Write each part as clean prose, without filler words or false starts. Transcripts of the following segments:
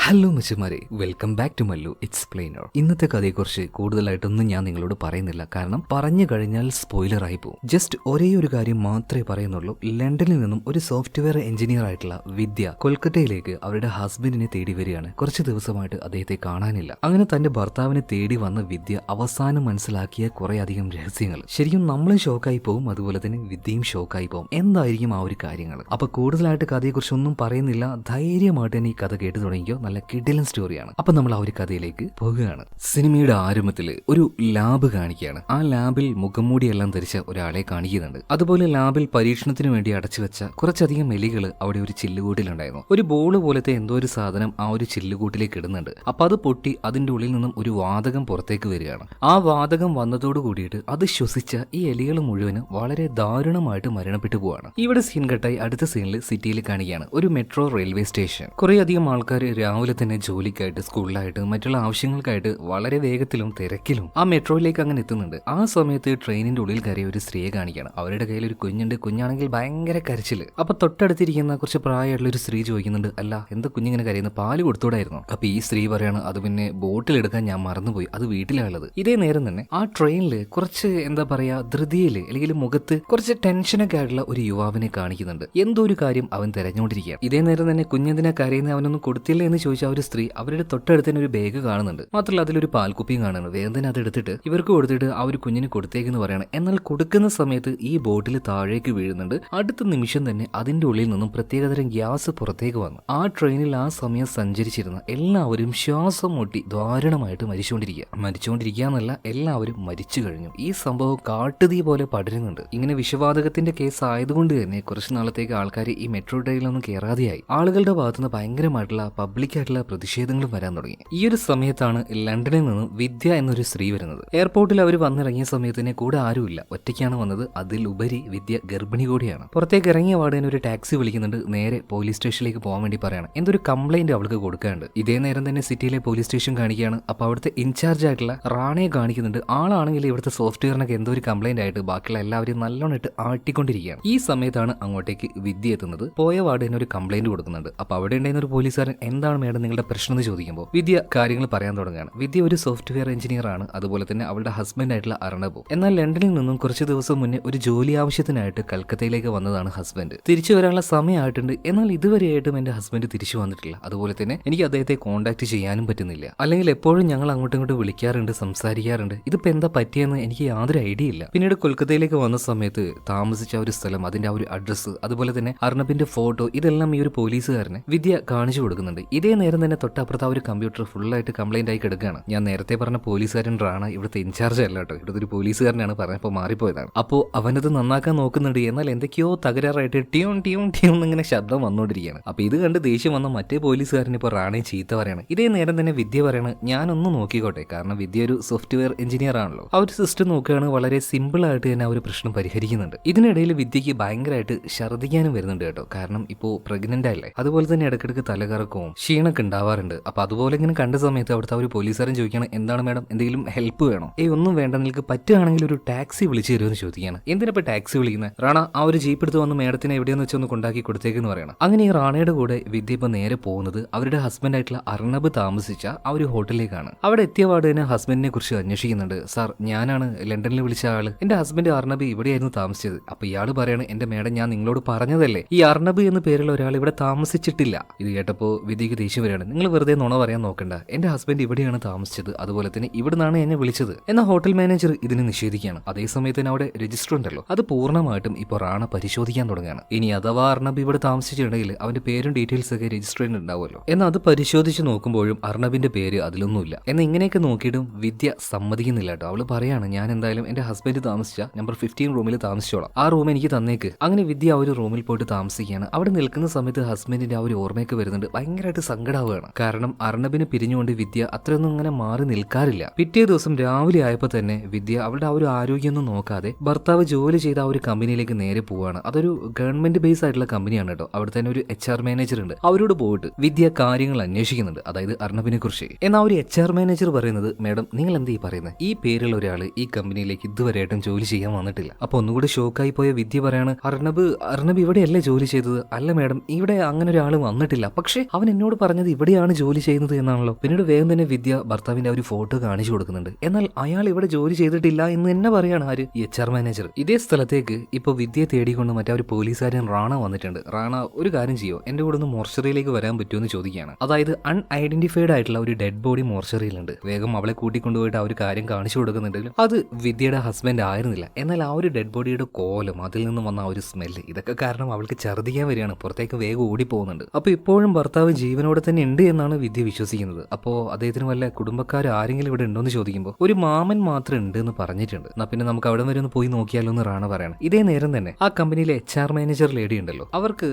Hello മച്ചുമാരെ, welcome back to Mallu explainer. ഇന്നത്തെ കഥയെക്കുറിച്ച് കൂടുതലായിട്ടൊന്നും ഞാൻ നിങ്ങളോട് പറയുന്നില്ല, കാരണം പറഞ്ഞു കഴിഞ്ഞാൽ സ്പോയിലർ ആയി പോകും. ജസ്റ്റ് ഒരേ ഒരു കാര്യം മാത്രമേ പറയുന്നുള്ളൂ. ലണ്ടനിൽ നിന്നും ഒരു സോഫ്റ്റ്വെയർ എഞ്ചിനീയർ ആയിട്ടുള്ള വിദ്യ കൊൽക്കത്തയിലേക്ക് അവരുടെ ഹസ്ബൻഡിനെ തേടി വരികയാണ്. കുറച്ച് ദിവസമായിട്ട് അദ്ദേഹത്തെ കാണാനില്ല. അങ്ങനെ തന്റെ ഭർത്താവിനെ തേടി വന്ന വിദ്യ അവസാനം മനസ്സിലാക്കിയ കുറെ അധികം രഹസ്യങ്ങൾ. ശരിക്കും നമ്മളും ഷോക്കായി പോകും, അതുപോലെ തന്നെ വിദ്യയും ഷോക്കായി പോകും. എന്തായിരിക്കും ആ ഒരു കാര്യങ്ങൾ? അപ്പൊ കൂടുതലായിട്ട് കഥയെക്കുറിച്ച് ഒന്നും പറയുന്നില്ല, ധൈര്യമായിട്ട് തന്നെ ഈ കഥ കേട്ട് തുടങ്ങിയോ. നല്ല കിടിലൻ സ്റ്റോറിയാണ്. അപ്പൊ നമ്മൾ ആ ഒരു കഥയിലേക്ക് പോകുകയാണ്. സിനിമയുടെ ആരംഭത്തില് ഒരു ലാബ് കാണിക്കുകയാണ്. ആ ലാബിൽ മുഖംമൂടിയെല്ലാം ധരിച്ച ഒരാളെ കാണിക്കുന്നുണ്ട്. അതുപോലെ ലാബിൽ പരീക്ഷണത്തിന് വേണ്ടി അടച്ചു വെച്ച കുറച്ചധികം എലികൾ അവിടെ ഒരു ചില്ലുകൂട്ടിലുണ്ടായിരുന്നു. ഒരു ബോൾ പോലത്തെ എന്തോ ഒരു സാധനം ആ ഒരു ചില്ലുകൂട്ടിലേക്ക് ഇടുന്നുണ്ട്. അപ്പൊ അത് പൊട്ടി അതിന്റെ ഉള്ളിൽ നിന്നും ഒരു വാതകം പുറത്തേക്ക് വരികയാണ്. ആ വാതകം വന്നതോട് കൂടിയിട്ട് അത് ശ്വസിച്ച ഈ എലികൾ മുഴുവനും വളരെ ദാരുണമായിട്ട് മരണപ്പെട്ടു പോവാണ്. ഇവിടെ സീൻ കട്ടായി അടുത്ത സീനിൽ സിറ്റിയിൽ കാണിക്കുകയാണ്. ഒരു മെട്രോ റെയിൽവേ സ്റ്റേഷൻ. കുറെ അധികം ആൾക്കാർ രാവിലെ തന്നെ ജോലിക്കായിട്ട്, സ്കൂളിലായിട്ട്, മറ്റുള്ള ആവശ്യങ്ങൾക്കായിട്ട് വളരെ വേഗത്തിലും തിരക്കിലും ആ മെട്രോയിലേക്ക് അങ്ങനെ എത്തുന്നുണ്ട്. ആ സമയത്ത് ട്രെയിനിന്റെ ഉള്ളിൽ കയറിയ ഒരു സ്ത്രീയെ കാണിക്കുകയാണ്. അവരുടെ കയ്യിൽ ഒരു കുഞ്ഞുണ്ട്. കുഞ്ഞാണെങ്കിൽ ഭയങ്കര കരച്ചില്. അപ്പൊ തൊട്ടടുത്തിരിക്കുന്ന കുറച്ച് പ്രായമായിട്ടുള്ള ഒരു സ്ത്രീ ചോദിക്കുന്നുണ്ട്, അല്ല എന്താ കുഞ്ഞിങ്ങനെ കരയുന്നത്, പാല് കൊടുത്തോടായിരുന്നു? അപ്പൊ ഈ സ്ത്രീ പറയാണ്, അത് പിന്നെ ബോട്ടിലെടുക്കാൻ ഞാൻ മറന്നുപോയി, അത് വീട്ടിലാണുള്ളത്. ഇതേ നേരം തന്നെ ആ ട്രെയിനിൽ കുറച്ച് എന്താ പറയാ ധൃതിയില് അല്ലെങ്കിൽ മുഖത്ത് കുറച്ച് ടെൻഷനൊക്കെ ആയിട്ടുള്ള ഒരു യുവാവിനെ കാണിക്കുന്നുണ്ട്. എന്തോ ഒരു കാര്യം അവൻ തെരഞ്ഞുകൊണ്ടിരിക്കുകയാണ്. ഇതേ നേരം തന്നെ കുഞ്ഞെന്തിനാ കരയുന്ന, അവനൊന്നും കൊടുത്തില്ല എന്ന് ചോദിച്ച ഒരു സ്ത്രീ അവരുടെ തൊട്ടടുത്ത് തന്നെ ഒരു ബാഗ് കാണുന്നുണ്ട്. മാത്രമല്ല അതിലൊരു പാൽക്കുപ്പിയും കാണുന്നുണ്ട്. വേഗം തന്നെ അത് എടുത്തിട്ട് ഇവർക്ക് കൊടുത്തിട്ട് ആ ഒരു കുഞ്ഞിന് കൊടുത്തേക്കെന്ന് പറയാണ്. എന്നാൽ കൊടുക്കുന്ന സമയത്ത് ഈ ബോട്ടിൽ താഴേക്ക് വീഴുന്നുണ്ട്. അടുത്ത നിമിഷം തന്നെ അതിന്റെ ഉള്ളിൽ നിന്നും പ്രത്യേകതരം ഗ്യാസ് പുറത്തേക്ക് വന്നു. ആ ട്രെയിനിൽ ആ സമയം സഞ്ചരിച്ചിരുന്ന എല്ലാവരും ശ്വാസം മുട്ടി ദാരുണമായിട്ട് മരിച്ചുകൊണ്ടിരിക്കുക എന്നല്ല, എല്ലാവരും മരിച്ചു കഴിഞ്ഞു. ഈ സംഭവം കാട്ടുതീ പോലെ പടരുന്നുണ്ട്. ഇങ്ങനെ വിഷവാതകത്തിന്റെ കേസ് ആയതുകൊണ്ട് തന്നെ കുറച്ച് നാളത്തേക്ക് ആൾക്കാർ ഈ മെട്രോ ട്രെയിനിലൊന്നും കയറാതെയായി. ആളുകളുടെ ഭാഗത്തുനിന്ന് ഭയങ്കരമായിട്ടുള്ള പബ്ലിക്കായിട്ടുള്ള പ്രതിഷേധങ്ങളും വരാൻ തുടങ്ങി. ഈ ഒരു സമയത്താണ് ലണ്ടനിൽ നിന്നും വിദ്യ എന്നൊരു സ്ത്രീ വരുന്നത്. എയർപോർട്ടിൽ അവർ വന്നിറങ്ങിയ സമയത്തിന് കൂടെ ആരുമില്ല, ഒറ്റയ്ക്കാണ് വന്നത്. അതിലുപരി വിദ്യ ഗർഭിണി കൂടിയാണ്. പുറത്തേക്ക് ഇറങ്ങിയ വാർഡൻ ഒരു ടാക്സി വിളിക്കുന്നുണ്ട്. നേരെ പോലീസ് സ്റ്റേഷനിലേക്ക് പോകാൻ വേണ്ടി പറയാണ്. എന്തൊരു കംപ്ലൈന്റ് അവൾക്ക് കൊടുക്കാനുണ്ട്. ഇതേ നേരം തന്നെ സിറ്റിയിലെ പോലീസ് സ്റ്റേഷൻ കാണിക്കുകയാണ്. അപ്പൊ അവിടുത്തെ ഇൻചാർജ് ആയിട്ടുള്ള റാണയെ കാണിക്കുന്നുണ്ട്. ആളാണെങ്കിൽ ഇവിടുത്തെ സോഫ്റ്റ്വെയറിനൊക്കെ എന്തോ ഒരു കംപ്ലൈന്റ് ആയിട്ട് ബാക്കിയുള്ള എല്ലാവരും നല്ലോണം ഇട്ട് ആട്ടിക്കൊണ്ടിരിക്കുകയാണ്. ഈ സമയത്താണ് അങ്ങോട്ടേക്ക് വിദ്യ എത്തുന്നത്. പോയ വാർഡന് ഒരു കംപ്ലൈന്റ് കൊടുക്കുന്നുണ്ട്. അപ്പൊ അവിടെ ഉണ്ടായിരുന്ന ഒരു പോലീസുകാരൻ, എന്താണ് മേഡം നിങ്ങളുടെ പ്രശ്നം എന്ന് ചോദിക്കുമ്പോൾ വിദ്യ കാര്യങ്ങൾ പറയാൻ തുടങ്ങുകയാണ്. വിദ്യ ഒരു സോഫ്റ്റ്വെയർ എഞ്ചിനീയർ ആണ്, അതുപോലെ തന്നെ അവളുടെ ഹസ്ബൻഡ് ആയിട്ടുള്ള അർണബ്. എന്നാൽ ലണ്ടനിൽ നിന്നും കുറച്ച് ദിവസം മുന്നേ ഒരു ജോലി ആവശ്യത്തിനായിട്ട് കൽക്കത്തയിലേക്ക് വന്നതാണ് ഹസ്ബൻഡ്. തിരിച്ചു വരാനുള്ള സമയമായിട്ടുണ്ട്. എന്നാൽ ഇതുവരെയായിട്ടും എന്റെ ഹസ്ബൻഡ് തിരിച്ചു വന്നിട്ടില്ല. അതുപോലെ തന്നെ എനിക്ക് അദ്ദേഹത്തെ കോൺടാക്ട് ചെയ്യാനും പറ്റുന്നില്ല. അല്ലെങ്കിൽ എപ്പോഴും ഞങ്ങൾ അങ്ങോട്ടും ഇങ്ങോട്ട് വിളിക്കാറുണ്ട്, സംസാരിക്കാറുണ്ട്. ഇതിപ്പോ എന്താ പറ്റിയെന്ന് എനിക്ക് യാതൊരു ഐഡിയ ഇല്ല. പിന്നീട് കൊൽക്കത്തയിലേക്ക് വന്ന സമയത്ത് താമസിച്ച ഒരു സ്ഥലം, അതിന്റെ ആ ഒരു അഡ്രസ്സ്, അതുപോലെ തന്നെ അർണബിന്റെ ഫോട്ടോ, ഇതെല്ലാം ഈ ഒരു പോലീസുകാരനെ വിദ്യ കാണിച്ചു കൊടുക്കുന്നുണ്ട്. ഇതേ നേരം തന്നെ തൊട്ടപ്പുറത്ത് ആ ഒരു കമ്പ്യൂട്ടർ ഫുള്ളായിട്ട് കംപ്ലൈന്റ് ആയി കിടക്കുകയാണ്. ഞാൻ നേരത്തെ പറഞ്ഞ പോലീസുകാരൻ റാണ ഇവിടുത്തെ ഇൻചാർജ് അല്ല കേട്ടോ, ഇവിടുത്തെ ഒരു പോലീസുകാരനാണ് പറഞ്ഞപ്പോൾ മാറിപ്പോയതാണ്. അപ്പോൾ അവനത് നന്നാക്കാൻ നോക്കുന്നുണ്ട്. എന്നാൽ എന്തൊക്കെയോ തകരാറായിട്ട് ട്യൂൺ ട്യൂൺ ട്യൂൺ എന്നിങ്ങനെ ശബ്ദം വന്നുകൊണ്ടിരിക്കുകയാണ്. അപ്പൊ ഇത് കണ്ട് ദേഷ്യം വന്ന മറ്റേ പോലീസുകാരൻ ഇപ്പോൾ റാണയെ ചീത്ത പറയാണ്. ഇതേ നേരം തന്നെ വിദ്യ പറയാണ്, ഞാനൊന്ന് നോക്കിക്കോട്ടെ, കാരണം വിദ്യ ഒരു സോഫ്റ്റ്വെയർ എഞ്ചിനീയർ ആണല്ലോ. ആ ഒരു സിസ്റ്റം നോക്കുകയാണ്. വളരെ സിമ്പിൾ ആയിട്ട് തന്നെ ആ ഒരു പ്രശ്നം പരിഹരിക്കുന്നുണ്ട്. ഇതിനിടയിൽ വിദ്യക്ക് ഭയങ്കരമായിട്ട് ഛർദ്ദിക്കാനും വരുന്നുണ്ട് കേട്ടോ, കാരണം ഇപ്പോൾ പ്രഗ്നന്റ് ആയില്ലേ. അതുപോലെ തന്നെ ഇടയ്ക്കിടയ്ക്ക് തലകറക്കവും ക്ഷീണൊക്കെ ഉണ്ടാവാറുണ്ട്. അപ്പൊ അതുപോലെ ഇങ്ങനെ കണ്ട സമയത്ത് അവിടുത്തെ ഒരു പോലീസുകാരൻ ചോദിക്കുകയാണ്, എന്താണ് മേഡം, എന്തെങ്കിലും ഹെൽപ്പ് വേണോ? ഒന്നും വേണ്ട, നിങ്ങൾക്ക് പറ്റുകയാണെങ്കിൽ ഒരു ടാക്സി വിളിച്ചു തരുമെന്ന് ചോദിക്കുകയാണ്. എന്തിനാ ടാക്സി വിളിക്കുന്നത്? റാണ ആ ഒരു ജീപ്പ് എടുത്ത് വന്ന് മേഡത്തിനെ എവിടെയെന്ന് വെച്ചൊന്ന് കൊണ്ടാക്കി കൊടുത്തേക്കെന്ന് പറയണം. അങ്ങനെ ഈ റാണയുടെ കൂടെ വിദ്യ ഇപ്പൊ നേരെ പോകുന്നത് അവരുടെ ഹസ്ബൻഡ് ആയിട്ടുള്ള അർണബ് താമസിച്ച ആ ഒരു ഹോട്ടലിലേക്കാണ്. അവിടെ എത്തിയ പാട് തന്നെ ഹസ്ബൻഡിനെ കുറിച്ച് അന്വേഷിക്കുന്നുണ്ട്. സാർ, ഞാനാണ് ലണ്ടനിൽ വിളിച്ച ആള്, എന്റെ ഹസ്ബൻഡ് അർണബ് ഇവിടെയായിരുന്നു താമസിച്ചത്. അപ്പൊ ഇയാള് പറയാണ്, എന്റെ മേഡം ഞാൻ നിങ്ങളോട് പറഞ്ഞതല്ലേ, ഈ അർണബ് എന്ന് പേരുള്ള ഒരാൾ ഇവിടെ താമസിച്ചിട്ടില്ല. ഇത് കേട്ടപ്പോ വിദ്യക്ക് ദേഷ്യം വരികയാണ്. നിങ്ങൾ വെറുതെ നുണ പറയാൻ നോക്കണ്ട, എന്റെ ഹസ്ബൻഡ് ഇവിടെയാണ് താമസിച്ചത്, അതുപോലെ തന്നെ ഇവിടുന്നാണ് എന്നെ വിളിച്ചത് എന്ന ഹോട്ടൽ മാനേജർ ഇതിന് നിഷേധിക്കുകയാണ്. അതേസമയത്ത് തന്നെ അവിടെ രജിസ്റ്റർ ഉണ്ടല്ലോ, അത് പൂർണ്ണമായിട്ടും ഇപ്പോൾ റാണ പരിശോധിക്കാൻ തുടങ്ങുകയാണ്. ഇനി അഥവാ അർണബ് ഇവിടെ താമസിച്ചിട്ടുണ്ടെങ്കിൽ അവന്റെ പേരും ഡീറ്റെയിൽസ് ഒക്കെ രജിസ്റ്ററിൽ ഉണ്ടാവുമല്ലോ. എന്നാൽ അത് പരിശോധിച്ച് നോക്കുമ്പോഴും അർണബിന്റെ പേര് അതിലൊന്നുമില്ല. എന്നാൽ ഇങ്ങനെയൊക്കെ നോക്കിയിട്ടും വിദ്യ സമ്മതിക്കുന്നില്ല കേട്ടോ. അവള് പറയാണ്, ഞാൻ എന്തായാലും എന്റെ ഹസ്ബൻഡ് താമസിച്ച നമ്പർ 15 റൂമിൽ താമസിച്ചോളാം, ആ റൂം എനിക്ക് തന്നേക്ക്. അങ്ങനെ വിദ്യ ആ ഒരു റൂമിൽ പോയിട്ട് താമസിക്കുകയാണ്. അവിടെ നിൽക്കുന്ന സമയത്ത് ഹസ്ബൻഡിന്റെ ആ ഒരു ഓർമ്മയൊക്കെ വരുന്നുണ്ട്. ഭയങ്കരമായിട്ട് സങ്കടാവുകയാണ്. കാരണം അർണബിനെ പിരിഞ്ഞുകൊണ്ട് വിദ്യ അത്രയൊന്നും അങ്ങനെ മാറി നിൽക്കാറില്ല. പിറ്റേ ദിവസം രാവിലെ ആയപ്പോൾ തന്നെ വിദ്യ അവളുടെ ആ ഒരു ആരോഗ്യമൊന്നും നോക്കാതെ ഭർത്താവ് ജോലി ചെയ്ത ആ ഒരു കമ്പനിയിലേക്ക് നേരെ പോവാണ്. അതൊരു ഗവൺമെന്റ് ബേസ് ആയിട്ടുള്ള കമ്പനിയാണ് കേട്ടോ. അവിടെ തന്നെ ഒരു HR മാനേജർ ഉണ്ട്. അവരോട് പോയിട്ട് വിദ്യ കാര്യങ്ങൾ അന്വേഷിക്കുന്നുണ്ട്, അതായത് അർണബിനെ കുറിച്ച്. എന്നാൽ ഒരു HR മാനേജർ പറയുന്നത്, മേഡം നിങ്ങൾ എന്ത് ഈ പറയുന്നത്, ഈ പേരുള്ള ഒരാൾ ഈ കമ്പനിയിലേക്ക് ഇതുവരെയായിട്ടും ജോലി ചെയ്യാൻ വന്നിട്ടില്ല. അപ്പൊ ഒന്നുകൂടി ഷോക്കായി പോയ വിദ്യ പറയാണ്, അർണബ് ഇവിടെയല്ലേ ജോലി ചെയ്തത്? അല്ല മേഡം, ഇവിടെ അങ്ങനെ ഒരാൾ വന്നിട്ടില്ല. പക്ഷേ അവൻ എന്നോട് പറഞ്ഞത് ഇവിടെയാണ് ജോലി ചെയ്യുന്നത് എന്നാണല്ലോ. പിന്നീട് വേഗം തന്നെ വിദ്യ ഭർത്താവിന്റെ ഒരു ഫോട്ടോ കാണിച്ചു കൊടുക്കുന്നുണ്ട്. എന്നാൽ അയാൾ ഇവിടെ ജോലി ചെയ്തിട്ടില്ല എന്ന് തന്നെ പറയാണ് ആര്, ഈ HR മാനേജർ. ഇതേ സ്ഥലത്തേക്ക് ഇപ്പൊ വിദ്യയെ തേടിക്കൊണ്ട് മറ്റേ ഒരു പോലീസുകാരൻ റാണ വന്നിട്ടുണ്ട്. റാണ ഒരു കാര്യം ചെയ്യോ, എന്റെ കൂടെ ഒന്ന് മോർച്ചറിയിലേക്ക് വരാൻ പറ്റുമോ എന്ന് ചോദിക്കുകയാണ്. അതായത് അൺഐഡന്റിഫൈഡ് ആയിട്ടുള്ള ഒരു ഡെഡ് ബോഡി മോർച്ചറിയിലുണ്ട്. വേഗം അവളെ കൂട്ടിക്കൊണ്ടുപോയിട്ട് ആ ഒരു കാര്യം കാണിച്ചു കൊടുക്കുന്നുണ്ടെങ്കിലും അത് വിദ്യയുടെ ഹസ്ബൻഡ് ആയിരുന്നില്ല. എന്നാൽ ആ ഒരു ഡെഡ് ബോഡിയുടെ കോലം, അതിൽ നിന്ന് വന്ന ആ ഒരു സ്മെല്ല്, ഇതൊക്കെ കാരണം അവൾക്ക് ഛർദ്ദിക്കാൻ വരികയാണ്. പുറത്തേക്ക് വേഗം ഓടിപ്പോകുന്നുണ്ട്. അപ്പൊ ഇപ്പോഴും ഭർത്താവ് ജീവനോടെ തന്നെ ഉണ്ട് എന്നാണ് വിദ്യ വിശ്വസിക്കുന്നത്. അപ്പോൾ അദ്ദേഹത്തിന് വല്ല കുടുംബക്കാർ ആരെങ്കിലും ഇവിടെ ഉണ്ടോ എന്ന് ചോദിക്കുമ്പോൾ ഒരു മാമൻ മാത്രം ഉണ്ട് എന്ന് പറഞ്ഞിട്ടുണ്ട്. എന്നാ പിന്നെ നമുക്ക് അവിടെ വരെ ഒന്ന് പോയി നോക്കിയാലോ എന്ന് റാണ പറയണം. ഇതേ നേരം തന്നെ ആ കമ്പനിയിലെ HR മാനേജർ ലേഡി ഉണ്ടല്ലോ, അവർക്ക്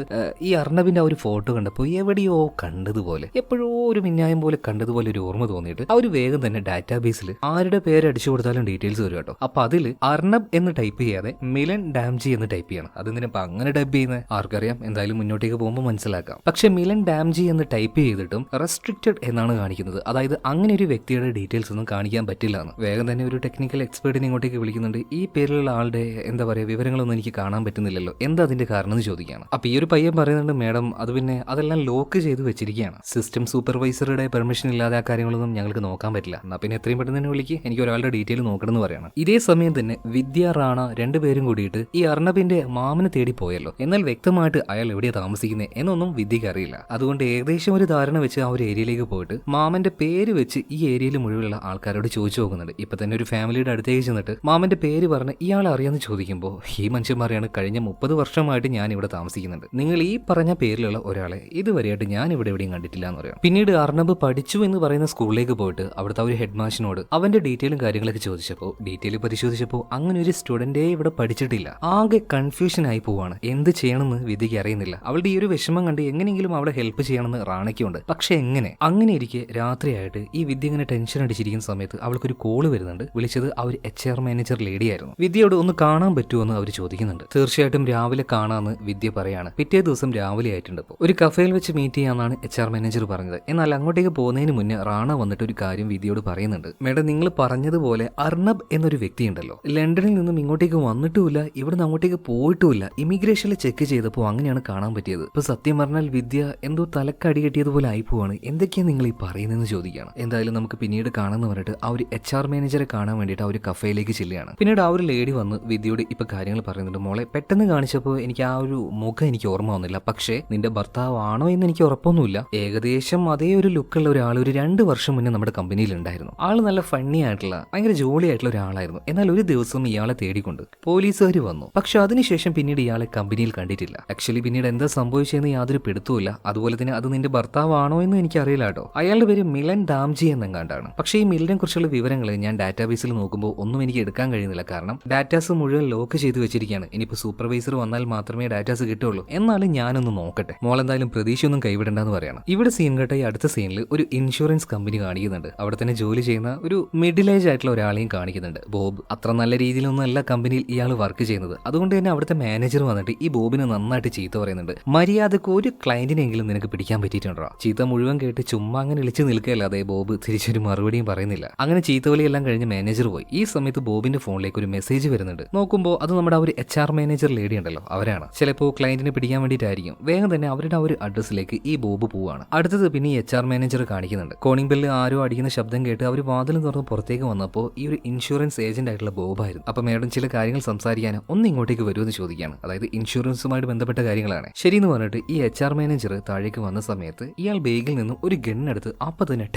ഈ അർണബിന്റെ ആ ഒരു ഫോട്ടോ കണ്ടപ്പോൾ എവിടെയോ കണ്ടതുപോലെ, എപ്പോഴോ ഒരു മിന്നായം പോലെ കണ്ടതുപോലെ ഒരു ഓർമ്മ തോന്നിയിട്ട് അവർ വേഗം തന്നെ ഡാറ്റാബേസിൽ ആരുടെ പേര് അടിച്ചു കൊടുത്താലും ഡീറ്റെയിൽസ് വരും കേട്ടോ. അപ്പൊ അതിൽ അർണബ് എന്ന് ടൈപ്പ് ചെയ്യാതെ മിലൻ ഡാംജി എന്ന് ടൈപ്പ് ചെയ്യണം. അതെന്തിനാ അങ്ങനെ ടൈപ്പ് ചെയ്യുന്നത് ആർക്കറിയാം, എന്തായാലും മുന്നോട്ടേക്ക് പോകുമ്പോൾ മനസ്സിലാക്കാം. പക്ഷെ മിലൻ ഡാംജി എന്ന് ടൈപ്പ് ചെയ്തിട്ടും റെസ്ട്രിക്റ്റഡ് എന്നാണ് കാണിക്കുന്നത്. അതായത് അങ്ങനെ ഒരു വ്യക്തിയുടെ ഡീറ്റെയിൽസ് ഒന്നും കാണിക്കാൻ പറ്റില്ല എന്ന്. വേഗം തന്നെ ഒരു ടെക്നിക്കൽ എക്സ്പേർട്ടിനെ ഇങ്ങോട്ടേക്ക് വിളിക്കുന്നുണ്ട്. ഈ പേരിലുള്ള ആളുടെ എന്താ പറയുക വിവരങ്ങളൊന്നും എനിക്ക് കാണാൻ പറ്റുന്നില്ലല്ലോ, എന്താ അതിന്റെ കാരണം എന്ന് ചോദിക്കുകയാണ്. അപ്പൊ ഈ ഒരു പയ്യൻ പറയുന്നുണ്ട്, മേഡം അത് പിന്നെ അതെല്ലാം ലോക്ക് ചെയ്ത് വെച്ചിരിക്കുകയാണ്. സിസ്റ്റം സൂപ്പർവൈസറുടെ പെർമിഷൻ ഇല്ലാതെ ആ കാര്യങ്ങളൊന്നും ഞങ്ങൾക്ക് നോക്കാൻ പറ്റില്ല. എന്നാ പിന്നെ എത്രയും പെട്ടെന്ന് തന്നെ വിളിക്ക്, എനിക്ക് ഒരാളുടെ ഡീറ്റെയിൽ നോക്കണം എന്ന് പറയണം. ഇതേ സമയം തന്നെ വിദ്യ റാണ രണ്ടുപേരും കൂടിയിട്ട് ഈ അർണബിന്റെ മാമനെ തേടി പോയല്ലോ. എന്നാൽ വ്യക്തമായിട്ട് അയാൾ എവിടെയാ താമസിക്കുന്നത് എന്നൊന്നും വിദ്യക്ക് അറിയില്ല. അതുകൊണ്ട് ഏകദേശം ഒരു ധാരണ വെച്ച് ആ ഒരു ഏരിയയിലേക്ക് പോയിട്ട് മാമന്റെ പേര് വെച്ച് ഈ ഏരിയയിൽ മുഴുവനുള്ള ആൾക്കാരോട് ചോദിച്ചു നോക്കുന്നുണ്ട്. ഇപ്പൊ തന്നെ ഒരു ഫാമിലിയുടെ അടുത്തേക്ക് ചെന്നിട്ട് മാമന്റെ പേര് പറഞ്ഞ് ഇയാളെ അറിയാന്ന് ചോദിക്കുമ്പോൾ ഈ മനുഷ്യന്മാരെയാണ് കഴിഞ്ഞ 30 വർഷമായിട്ട് ഞാൻ ഇവിടെ താമസിക്കുന്നുണ്ട്. നിങ്ങൾ ഈ പറഞ്ഞ പേരിലുള്ള ഒരാളെ ഇതുവരെയായിട്ട് ഞാൻ ഇവിടെ എവിടെയും കണ്ടിട്ടില്ല എന്ന് പറയാം. പിന്നീട് അർണബ് പഠിച്ചു എന്ന് പറയുന്ന സ്കൂളിലേക്ക് പോയിട്ട് അവിടുത്തെ ഒരു ഹെഡ് മാഷിനോട് അവന്റെ ഡീറ്റെയിലും കാര്യങ്ങളൊക്കെ ചോദിച്ചപ്പോൾ ഡീറ്റെയിൽ പരിശോധിച്ചപ്പോൾ അങ്ങനെ ഒരു സ്റ്റുഡന്റേ ഇവിടെ പഠിച്ചിട്ടില്ല. ആകെ കൺഫ്യൂഷൻ ആയി പോവാണ്. എന്ത് ചെയ്യണമെന്ന് വിധിക്ക് അറിയുന്നില്ല. അവളുടെ ഈ ഒരു വിഷമം കണ്ട് എങ്ങനെയെങ്കിലും അവളെ ഹെൽപ്പ് ചെയ്യണമെന്ന് റാണയ്ക്കുണ്ട്. പക്ഷെ എങ്ങനെ? അങ്ങനെ ഇരിക്കെ രാത്രിയായിട്ട് ഈ വിദ്യ ഇങ്ങനെ ടെൻഷൻ അടിച്ചിരിക്കുന്ന സമയത്ത് അവൾക്കൊരു കോള് വരുന്നുണ്ട്. വിളിച്ചത് ആ ഒരു HR മാനേജർ ലേഡിയായിരുന്നു. വിദ്യയോട് ഒന്ന് കാണാൻ പറ്റുമോ എന്ന് അവർ ചോദിക്കുന്നുണ്ട്. തീർച്ചയായിട്ടും രാവിലെ കാണാമെന്ന് വിദ്യ പറയാണ്. പിറ്റേ ദിവസം രാവിലെ ആയിട്ടുണ്ട്. ഇപ്പോൾ ഒരു കഫേയിൽ വെച്ച് മീറ്റ് ചെയ്യാന്നാണ് HR മാനേജർ പറഞ്ഞത്. എന്നാൽ അങ്ങോട്ടേക്ക് പോകുന്നതിന് മുന്നേ റാണ വന്നിട്ട് ഒരു കാര്യം വിദ്യയോട് പറയുന്നുണ്ട്. മേഡം, നിങ്ങൾ പറഞ്ഞതുപോലെ അർണബ് എന്നൊരു വ്യക്തി ഉണ്ടല്ലോ, ലണ്ടനിൽ നിന്നും ഇങ്ങോട്ടേക്ക് വന്നിട്ടുമില്ല, ഇവിടുന്ന് അങ്ങോട്ടേക്ക് പോയിട്ടുമില്ല. ഇമിഗ്രേഷനിൽ ചെക്ക് ചെയ്തപ്പോൾ അങ്ങനെയാണ് കാണാൻ പറ്റിയത്. ഇപ്പൊ സത്യം പറഞ്ഞാൽ വിദ്യ എന്തോ തലക്കടി കെട്ടിയതുപോലെ ആയി പോവാണ്. എന്തൊക്കെയാണ് നിങ്ങൾ ഈ പറയുന്നതെന്ന് ചോദിക്കുകയാണ്. എന്തായാലും നമുക്ക് പിന്നീട് കാണാമെന്ന് പറഞ്ഞിട്ട് ആ ഒരു HR മാനേജറെ കാണാൻ വേണ്ടിയിട്ട് ആ ഒരു കഫേയിലേക്ക് ചെല്ലുകയാണ്. പിന്നീട് ആ ഒരു ലേഡി വന്ന് വിദ്യയോട് ഇപ്പൊ കാര്യങ്ങൾ പറയുന്നുണ്ട്. മോളെ, പെട്ടെന്ന് കാണിച്ചപ്പോൾ എനിക്ക് ആ ഒരു മുഖം എനിക്ക് ഓർമ്മ വന്നില്ല. പക്ഷേ നിന്റെ ഭർത്താവാണോ എന്ന് എനിക്ക് ഉറപ്പൊന്നുമില്ല. ഏകദേശം അതേ ഒരു ലുക്കുള്ള ഒരാൾ ഒരു 2 വർഷം മുന്നേ നമ്മുടെ കമ്പനിയിൽ ഉണ്ടായിരുന്നു. ആള് നല്ല ഫണ്ണി ആയിട്ടുള്ള ഭയങ്കര ജോളി ആയിട്ടുള്ള ഒരാളായിരുന്നു. എന്നാൽ ഒരു ദിവസം ഇയാളെ തേടിക്കൊണ്ട് പോലീസുകാർ വന്നു. പക്ഷെ അതിനുശേഷം പിന്നീട് ഇയാളെ കമ്പനിയിൽ കണ്ടിട്ടില്ല. ആക്ച്വലി പിന്നീട് എന്താ സംഭവിച്ചതെന്ന് യാതൊരു പിടുത്തവുമില്ല. അതുപോലെ തന്നെ അത് നിന്റെ ഭർത്താവാണോ എന്ന് എനിക്ക് അറിയില്ല കേട്ടോ. അയാളുടെ പേര് മിലൻ ഡാംജി എന്നെങ്ങാണ്ടാണ്. പക്ഷേ ഈ മിലിനെ കുറിച്ചുള്ള വിവരങ്ങൾ ഞാൻ ഡാറ്റാബേസിൽ നോക്കുമ്പോൾ ഒന്നും എനിക്ക് എടുക്കാൻ കഴിയുന്നില്ല. കാരണം ഡാറ്റാസ് മുഴുവൻ ലോക്ക് ചെയ്ത് വെച്ചിരിക്കുകയാണ്. ഇനിയിപ്പോൾ സൂപ്പർവൈസർ വന്നാൽ മാത്രമേ ഡാറ്റാസ് കിട്ടുള്ളൂ. എന്നാലും ഞാനൊന്ന് നോക്കട്ടെ. മോളെന്തായാലും പ്രതീക്ഷയൊന്നും കൈവിടണ്ടെന്ന് പറയണം. ഇവിടെ സീൻ കേട്ട ഈ അടുത്ത സീനിൽ ഒരു ഇൻഷുറൻസ് കമ്പനി കാണിക്കുന്നുണ്ട്. അവിടെ തന്നെ ജോലി ചെയ്യുന്ന ഒരു മിഡിൽ ഏജ് ആയിട്ടുള്ള ഒരാളെയും കാണിക്കുന്നുണ്ട്. ബോബ്. അത്ര നല്ല രീതിയിലൊന്നും അല്ല കമ്പനിയിൽ ഇയാൾ വർക്ക് ചെയ്യുന്നത്. അതുകൊണ്ട് തന്നെ അവിടുത്തെ മാനേജർ വന്നിട്ട് ഈ ബോബിനെ നന്നായിട്ട് ചീത്ത പറയുന്നുണ്ട്. മര്യാദക്ക് ഒരു ക്ലയന്റിനെങ്കിലും നിനക്ക് പിടിക്കാൻ പറ്റിയിട്ടുണ്ടോ? ചീത്ത മുഴുവൻ കേട്ട് ചുമ്മാ അങ്ങനെ ഇളിച്ചു നിൽക്കുകയല്ലാതെ ബോബ് തിരിച്ചൊരു മറുപടിയും പറയുന്നില്ല. അങ്ങനെ ചീത്തവലിയെല്ലാം കഴിഞ്ഞ് മാനേജർ പോയി. ഈ സമയത്ത് ബോബിന്റെ ഫോണിലേക്ക് ഒരു മെസ്സേജ് വരുന്നുണ്ട്. നോക്കുമ്പോൾ അത് നമ്മുടെ ആ ഒരു HR മാനേജർ ലേഡി ഉണ്ടല്ലോ, അവരാണ്. ചിലപ്പോൾ ക്ലയന്റിനെ പിടിക്കാൻ വേണ്ടിയിട്ടായിരിക്കും. വേഗം തന്നെ അവരുടെ ആ ഒരു അഡ്രസ്സിലേക്ക് ഈ ബോബ് പോവാണ്. അടുത്തത് പിന്നെ ഈ HR മാനേജർ കാണിക്കുന്നുണ്ട്. കോണിംഗ് ബെല്ല് ആരോ അടിക്കുന്ന ശബ്ദം കേട്ട് അവർ വാതിലും തുറന്ന് പുറത്തേക്ക് വന്നപ്പോൾ ഈ ഒരു ഇൻഷുറൻസ് ഏജന്റ് ആയിട്ടുള്ള ബോബായിരുന്നു. അപ്പൊ മേഡം ചില കാര്യങ്ങൾ സംസാരിക്കാൻ ഒന്ന് ഇങ്ങോട്ടേക്ക് വരുമെന്ന് ചോദിക്കുകയാണ്. അതായത് ഇൻഷുറൻസുമായിട്ട് ബന്ധപ്പെട്ട കാര്യങ്ങളാണ്. ശരിയെന്ന് പറഞ്ഞിട്ട് ഈ HR മാനേജർ താഴേക്ക് വന്ന സമയത്ത് ഇയാൾ ബേഗിൽ നിന്നും ഒരു ഗണ്ണെടുത്ത് അപ്പൊ തന്നെ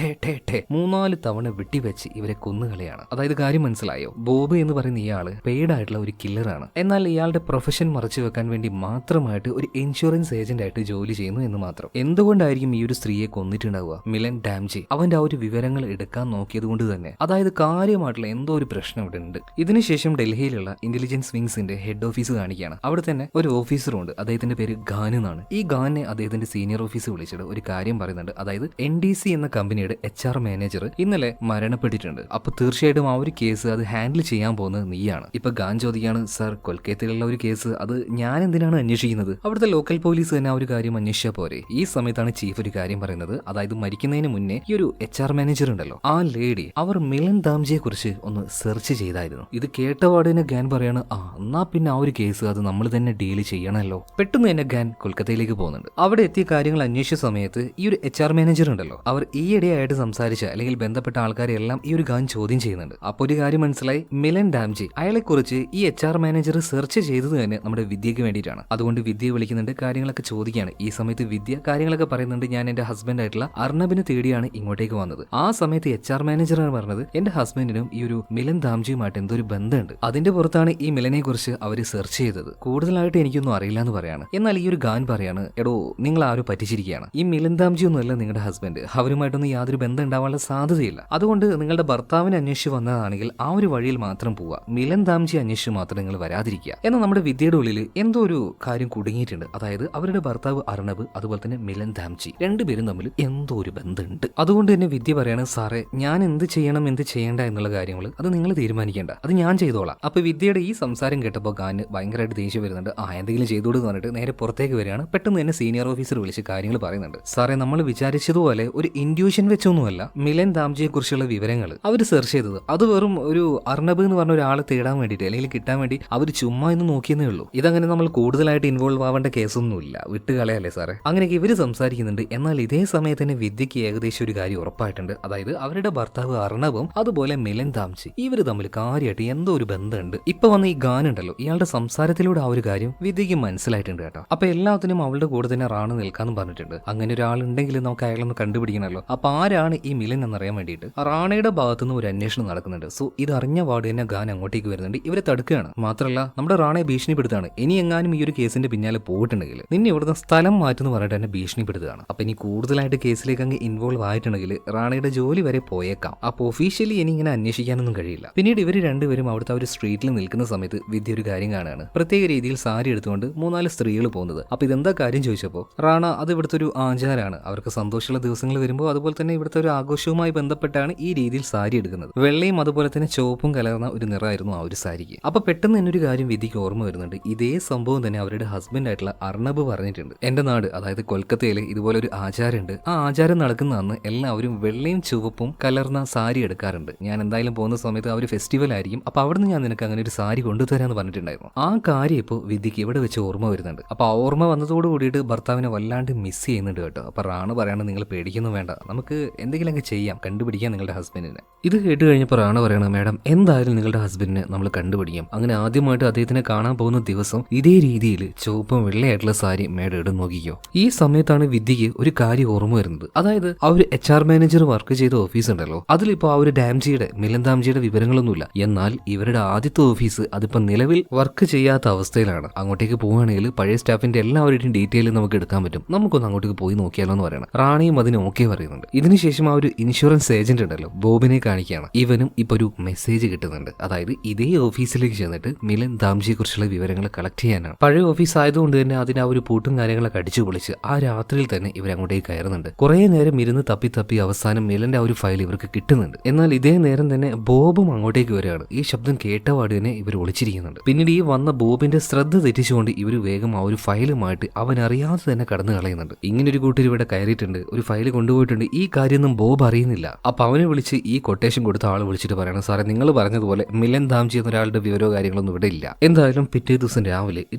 3-4 തവണ വെട്ടിവെച്ച് ഇവരെ കൊന്നുകളയാണ്. അതായത് കാര്യം മനസ്സിലായോ? ബോബ് എന്ന് പറയുന്ന ഇയാള് പെയ്ഡ് ആയിട്ടുള്ള ഒരു കില്ലറാണ്. എന്നാൽ ഇയാളുടെ പ്രൊഫഷൻ മറച്ചു വെക്കാൻ വേണ്ടി മാത്രമായിട്ട് ഒരു ഇൻഷുറൻസ് ഏജന്റ് ആയിട്ട് ജോലി ചെയ്യുന്നു എന്ന് മാത്രം. എന്തുകൊണ്ടായിരിക്കും ഈ ഒരു സ്ത്രീയെ കൊന്നിട്ടുണ്ടാവുക? മിലൻ ഡാംജി അവന്റെ ആ ഒരു വിവരങ്ങൾ എടുക്കാൻ നോക്കിയത് കൊണ്ട് തന്നെ. അതായത് കാര്യമായിട്ടുള്ള എന്തോ ഒരു പ്രശ്നം ഇവിടെ ഉണ്ട്. ഇതിനുശേഷം ഡൽഹിയിലുള്ള ഇന്റലിജൻസ് വിങ്സിന്റെ ഹെഡ് ഓഫീസ് കാണിക്കുകയാണ്. അവിടെ തന്നെ ഒരു ഓഫീസറുണ്ട്. അദ്ദേഹത്തിന്റെ പേര് ഖാൻ എന്നാണ്. ഈ ഖാനെ അദ്ദേഹത്തിന്റെ സീനിയർ ഓഫീസ് വിളിച്ചിട്ട് ഒരു കാര്യം പറയുന്നുണ്ട്. അതായത് NDC എന്ന കമ്പനിയുടെ HR മാനേജർ ഇന്നലെ മരണപ്പെട്ടിട്ടുണ്ട്. അപ്പൊ തീർച്ചയായിട്ടും ആ ഒരു കേസ് അത് ഹാൻഡിൽ ചെയ്യാൻ പോകുന്നത് നീയാണ്. ഇപ്പൊ ഖാൻ ചോദിക്കുകയാണ്, സർ കൊൽക്കത്തയിലുള്ള ഒരു കേസ് അത് ഞാൻ എന്തിനാണ് അന്വേഷിക്കുന്നത്? അവിടുത്തെ ലോക്കൽ പോലീസ് തന്നെ ആ ഒരു കാര്യം അന്വേഷിച്ചാൽ പോരെ? ഈ സമയത്താണ് ചീഫ് ഒരു കാര്യം പറയുന്നത്. അതായത് മരിക്കുന്നതിന് മുന്നേ ഈ ഒരു HR മാനേജർ ഉണ്ടല്ലോ, ആ ലേഡി അവർ മിലൻ ഡാംജിയെ കുറിച്ച് ഒന്ന് സെർച്ച് ചെയ്തായിരുന്നു. ഇത് കേട്ടപാടിന് ഖാൻ പറയാണ്, എന്നാ പിന്നെ ആ ഒരു കേസ് അത് നമ്മൾ തന്നെ ഡീൽ ചെയ്യണമല്ലോ. പെട്ടെന്ന് തന്നെ ഖാൻ കൊൽക്കത്തയിലേക്ക് പോകുന്നുണ്ട്. അവിടെ എത്തിയ കാര്യങ്ങൾ അന്വേഷിച്ച സമയത്ത് സമയത്ത് ഈ ഒരു HR മാനേജർ ഉണ്ടല്ലോ, അവർ ഈയിടെയായിട്ട് സംസാരിച്ച അല്ലെങ്കിൽ ബന്ധപ്പെട്ട ആൾക്കാരെ എല്ലാം ഈ ഒരു ഗാൻ ചോദ്യം ചെയ്യുന്നുണ്ട്. അപ്പോൾ ഒരു കാര്യം മനസ്സിലായി, മിലൻ ഡാംജി അയാളെ കുറിച്ച് ഈ HR മാനേജർ സെർച്ച് ചെയ്തത് തന്നെ നമ്മുടെ വിദ്യക്ക് വേണ്ടിയിട്ടാണ്. അതുകൊണ്ട് വിദ്യയെ വിളിക്കുന്നുണ്ട്, കാര്യങ്ങളൊക്കെ ചോദിക്കുകയാണ്. ഈ സമയത്ത് വിദ്യ കാര്യങ്ങളൊക്കെ പറയുന്നുണ്ട്, ഞാൻ എന്റെ ഹസ്ബൻഡ് ആയിട്ടുള്ള അർണബിനെ തേടിയാണ് ഇങ്ങോട്ടേക്ക് വന്നത്. ആ സമയത്ത് HR മാനേജറാണ് പറഞ്ഞത്, എന്റെ ഹസ്ബൻഡിനും ഈ ഒരു മിലൻ ദാംജിയുമായിട്ട് എന്തൊരു ബന്ധമുണ്ട്, അതിന്റെ പുറത്താണ് ഈ മിലനെ കുറിച്ച് അവർ സെർച്ച് ചെയ്തത്. കൂടുതലായിട്ട് എനിക്കൊന്നും അറിയില്ല എന്ന് പറയാണ്. എന്നാൽ ഈ ഒരു ഗാൻ പറയാണ്, എടോ നിങ്ങൾ ആരും പറ്റിച്ചിരിക്കുകയാണ്, ഈ മിലൻ ദാംജി ഒന്നുമല്ല നിങ്ങളുടെ ഹസ്ബൻഡ്, അവരുമായിട്ടൊന്നും യാതൊരു ബന്ധം ഉണ്ടാവാനുള്ള സാധ്യതയില്ല. അതുകൊണ്ട് നിങ്ങളുടെ ഭർത്താവിനെ അന്വേഷിച്ച് വന്നതാണെങ്കിൽ ആ ഒരു വഴിയിൽ മാത്രം പോവുക, മിലൻ ദാംജി അന്വേഷിച്ച് മാത്രം നിങ്ങൾ വരാതിരിക്കുക. എന്നാൽ നമ്മുടെ വിദ്യയുടെ ഉള്ളിൽ എന്തോ ഒരു കാര്യം കുടുങ്ങിയിട്ടുണ്ട്. അതായത് അവരുടെ ഭർത്താവ് അർണബ് അതുപോലെ തന്നെ മിലൻ ദാംജി രണ്ടുപേരും തമ്മിൽ എന്തോ ഒരു ബന്ധമുണ്ട്. അതുകൊണ്ട് തന്നെ വിദ്യ പറയാണ്, സാറേ ഞാൻ എന്ത് ചെയ്യണം എന്ത് ചെയ്യേണ്ട എന്നുള്ള കാര്യങ്ങൾ അത് നിങ്ങൾ തീരുമാനിക്കേണ്ട, അത് ഞാൻ ചെയ്തോളാം. അപ്പൊ വിദ്യയുടെ ഈ സംസാരം കേട്ടപ്പോൾ ഗാന് ഭയങ്കരമായിട്ട് ദേഷ്യം വരുന്നുണ്ട്. എന്തെങ്കിലും ചെയ്തോടെന്ന് പറഞ്ഞിട്ട് നേരെ പുറത്തേക്ക് വരികയാണ്. പെട്ടെന്ന് തന്നെ സീനിയർ ഓഫീസർ വിളിച്ച് കാര്യങ്ങൾ പറയുന്നുണ്ട്. സാറേ നമ്മൾ വിചാരിച്ചതുപോലെ ഒരു ഇൻഡ്യൂഷൻ വെച്ചൊന്നുമല്ല മിലൻ ദാംജിയെ കുറിച്ചുള്ള വിവരങ്ങൾ അവർ സെർച്ച് ചെയ്തത്. അത് വെറും ഒരു അർണബ് എന്ന് പറഞ്ഞ ഒരാളെ തേടാൻ വേണ്ടിയിട്ട് അല്ലെങ്കിൽ കിട്ടാൻ വേണ്ടി അവർ ചുമ്മാ ഇന്ന് നോക്കിയെന്നേ ഉള്ളൂ. ഇതങ്ങനെ നമ്മൾ കൂടുതലായിട്ട് ഇൻവോൾവ് ആവേണ്ട കേസൊന്നുമില്ല, വിട്ടുകളയല്ലേ സാറേ. അങ്ങനെയൊക്കെ ഇവര് സംസാരിക്കുന്നുണ്ട്. എന്നാൽ ഇതേ സമയത്ത് തന്നെ വിദ്യക്ക് ഏകദേശം ഒരു കാര്യം ഉറപ്പായിട്ടുണ്ട്. അതായത് അവരുടെ ഭർത്താവ് അർണബും അതുപോലെ മിലൻ ദാംജി ഇവര് തമ്മിൽ കാര്യമായിട്ട് എന്തോ ഒരു ബന്ധമുണ്ട്. ഇപ്പൊ വന്ന ഈ ഗാൻ ഉണ്ടല്ലോ, ഇയാളുടെ സംസാരത്തിലൂടെ ആ ഒരു കാര്യം വിദ്യക്ക് മനസ്സിലായിട്ടുണ്ട് കേട്ടോ. അപ്പൊ എല്ലാത്തിനും അവളുടെ കൂടെ തന്നെ റാണ് നിൽക്കാന്ന് പറഞ്ഞിട്ടുണ്ട്. അങ്ങനെ ഒരാളുണ്ടെങ്കിൽ നമുക്ക് അയാളൊന്ന് കണ്ടുപിടിക്കണമല്ലോ. അപ്പൊ ആരാണ് ഈ മിലൻ എന്നറിയാൻ വേണ്ടിയിട്ട് റാണയുടെ ഭാഗത്തുനിന്ന് ഒരു അന്വേഷണം നടക്കുന്നുണ്ട്. സോ ഇത് അറിഞ്ഞ പാട് തന്നെ ഗാൻ അങ്ങോട്ടേക്ക് വരുന്നുണ്ട്, ഇവരെ തടുക്കുകയാണ്. മാത്രമല്ല നമ്മുടെ റാണയെ ഭീഷണിപ്പെടുത്താണ്, ഇനി എങ്ങാനും ഈ ഒരു കേസിന്റെ പിന്നാലെ പോയിട്ടുണ്ടെങ്കിൽ നിന്നെ ഇവിടുന്ന് സ്ഥലം മാറ്റുന്നു പറഞ്ഞിട്ട് തന്നെ ഭീഷണിപ്പെടുത്തുകയാണ്. അപ്പൊ ഇനി കൂടുതലായിട്ട് കേസിലേക്ക് അങ്ങ് ഇൻവോൾവ് ആയിട്ടുണ്ടെങ്കിൽ റാണയുടെ ജോലി വരെ പോയേക്കാം. അപ്പൊ ഒഫീഷ്യലി ഇനി ഇങ്ങനെ അന്വേഷിക്കാനൊന്നും കഴിയില്ല. പിന്നീട് ഇവർ രണ്ടുപേരും അവിടുത്തെ ഒരു സ്ട്രീറ്റിൽ നിൽക്കുന്ന സമയത്ത് വിദ്യ ഒരു കാര്യം കാണാണ്. പ്രത്യേക രീതിയിൽ സാരി എടുത്തുകൊണ്ട് 3-4 സ്ത്രീകൾ പോകുന്നത്. അപ്പൊ ഇതെന്താ കാര്യം ചോദിച്ചപ്പോൾ റാണ അത് ഇവിടുത്തെ ഒരു ആചാരമാണ്, അവർക്ക് സന്തോഷമുള്ള ദിവസങ്ങൾ വരുമ്പോൾ അതുപോലെ തന്നെ ഇവിടുത്തെ ഒരു ആഘോഷവുമായി ബന്ധപ്പെട്ടാണ് ഈ രീതിയിൽ സാരി എടുക്കുന്നത്. വെള്ളയും അതുപോലെ തന്നെ ചുവപ്പും കലർന്ന ഒരു നിറമായിരുന്നു ആ ഒരു സാരിക്ക്. അപ്പൊ പെട്ടെന്ന് തന്നെ ഒരു കാര്യം വിദ്യക്ക് ഓർമ്മ വരുന്നുണ്ട്. ഇതേ സംഭവം തന്നെ അവരുടെ ഹസ്ബൻഡ് ആയിട്ടുള്ള അർണബ് പറഞ്ഞിട്ടുണ്ട്. എന്റെ നാട് അതായത് കൊൽക്കത്തയിൽ ഇതുപോലെ ഒരു ആചാരമുണ്ട്, ആ ആചാരം നടക്കുന്ന അന്ന് എല്ലാവരും വെള്ളയും ചുവപ്പും കലർന്ന സാരി എടുക്കാറുണ്ട്. ഞാൻ എന്തായാലും പോകുന്ന സമയത്ത് ആ ഒരു ഫെസ്റ്റിവൽ ആയിരിക്കും, അപ്പൊ അവിടുന്ന് ഞാൻ നിനക്ക് അങ്ങനെ ഒരു സാരി കൊണ്ടുതരാന്ന് പറഞ്ഞിട്ടുണ്ടായിരുന്നു. ആ കാര്യം ഇപ്പോൾ വിദ്യക്ക് ഇവിടെ വെച്ച് ഓർമ്മ വരുന്നുണ്ട്. അപ്പൊ ആ ഓർമ്മ വന്നതോട് കൂടിയിട്ട് ഭർത്താവിനെ വല്ലാണ്ട് മിസ് ചെയ്യുന്നുണ്ട് കേട്ടോ. അപ്പൊ റാണ് പറയാണ്, നിങ്ങൾ പേടിക്കുന്നു വേണ്ട, നമുക്ക് എന്തെങ്കിലുമൊക്കെ ചെയ്യാം, കണ്ടുപിടിക്കാം നിങ്ങളുടെ ഹസ്ബൻഡിനെ. ഇത് കേട്ട് കഴിഞ്ഞപ്പോൾ റാണ് പറയണം, മാഡം എന്തായാലും നിങ്ങളുടെ ഹസ്ബൻഡിനെ നമ്മൾ കണ്ടുപിടിക്കാം. അങ്ങനെ ആദ്യമായിട്ട് അദ്ദേഹത്തിനെ കാണാൻ പോകുന്ന ദിവസം ഇതേ രീതിയിൽ ചുവപ്പും വെള്ളയായിട്ടുള്ള സാരി മേഡം ഇടും, നോക്കിക്കോ. ഈ സമയത്താണ് വിദ്യക്ക് ഒരു കാര്യം ഓർമ്മ വരുന്നത്. അതായത് ആ ഒരു HR മാനേജർ വർക്ക് ചെയ്ത ഓഫീസ് ഉണ്ടല്ലോ, അതിലിപ്പോ ആ ഒരു ഡാംജിയുടെ മിലൻ ദാംജിയുടെ വിവരങ്ങളൊന്നുമില്ല. എന്നാൽ ഇവരുടെ ആദ്യത്തെ ഓഫീസ് അതിപ്പോ നിലവിൽ വർക്ക് ചെയ്യാത്ത അവസ്ഥയിലാണ്. അങ്ങോട്ടേക്ക് പോവുകയാണെങ്കിൽ പഴയ സ്റ്റാഫിന്റെ എല്ലാവരുടെയും ഡീറ്റെയിൽ നമുക്ക് എടുക്കാൻ പറ്റും, നമുക്കൊന്ന് അങ്ങോട്ടേക്ക് പോയി നോക്കിയാലോ എന്ന് പറയണം. റാണിയും അതിന് ഓക്കെ പറയുന്നുണ്ട്. ഇതിനുശേഷം ആ ഒരു ഇൻഷുറൻസ് ഏജന്റ് ഉണ്ടല്ലോ ബോബിനെ കാണിക്കുകയാണ്. ഇവനും ഇപ്പൊ ഒരു മെസ്സേജ് കിട്ടുന്നുണ്ട്. അതായത് ഇതേ ഓഫീസിലേക്ക് ചെന്നിട്ട് മിലൻ ദാംജിയെ കുറിച്ചുള്ള വിവരങ്ങൾ കളക്ട് ചെയ്യാനാണ്. പഴയ ഓഫീസ് ആയതുകൊണ്ട് തന്നെ അതിന് ആ ഒരു പൂട്ടും കാര്യങ്ങളൊക്കെ അടിച്ചു പൊളിച്ച് ആ രാത്രിയിൽ തന്നെ ഇവർ അങ്ങോട്ടേക്ക് കയറുന്നുണ്ട്. കുറെ നേരം ഇരുന്ന് തപ്പി തപ്പി അവസാനം മിലന്റെ ആ ഒരു ഫയൽ ഇവർക്ക് കിട്ടുന്നുണ്ട്. എന്നാൽ ഇതേ നേരം തന്നെ ബോബും അങ്ങോട്ടേക്ക് വരികയാണ്. ഈ ശബ്ദം കേട്ടപാട് തന്നെ ഇവർ ഒളിച്ചിരിക്കുന്നുണ്ട്. പിന്നീട് ഈ വന്ന ബോബിന്റെ ശ്രദ്ധ തെറ്റിച്ചുകൊണ്ട് ഇവർ വേഗം ആ ഒരു ഫയലുമായിട്ട് അവൻ അറിയാതെ തന്നെ കടന്നു കളയുന്നുണ്ട്. ഇങ്ങനൊരു കൂട്ടർ ഇവിടെ കയറിയിട്ടുണ്ട്, ഒരു ഫയൽ കൊണ്ടുപോയിട്ടുണ്ട്, ഈ കാര്യമൊന്നും ബോബ് അറിയുന്നില്ല. അപ്പൊ അവനെ വിളിച്ച് ഈ കൊട്ടേഷൻ കൊടുത്ത ആൾ വിളിച്ചിട്ട് പറയണം, സാറേ നിങ്ങൾ പറഞ്ഞതുപോലെ മിലൻ ദാംജി എന്നൊരാളുടെ വിവരോ കാര്യങ്ങളൊന്നും ഇവിടെ ഇല്ല. എന്തായാലും പിറ്റേ ദിവസം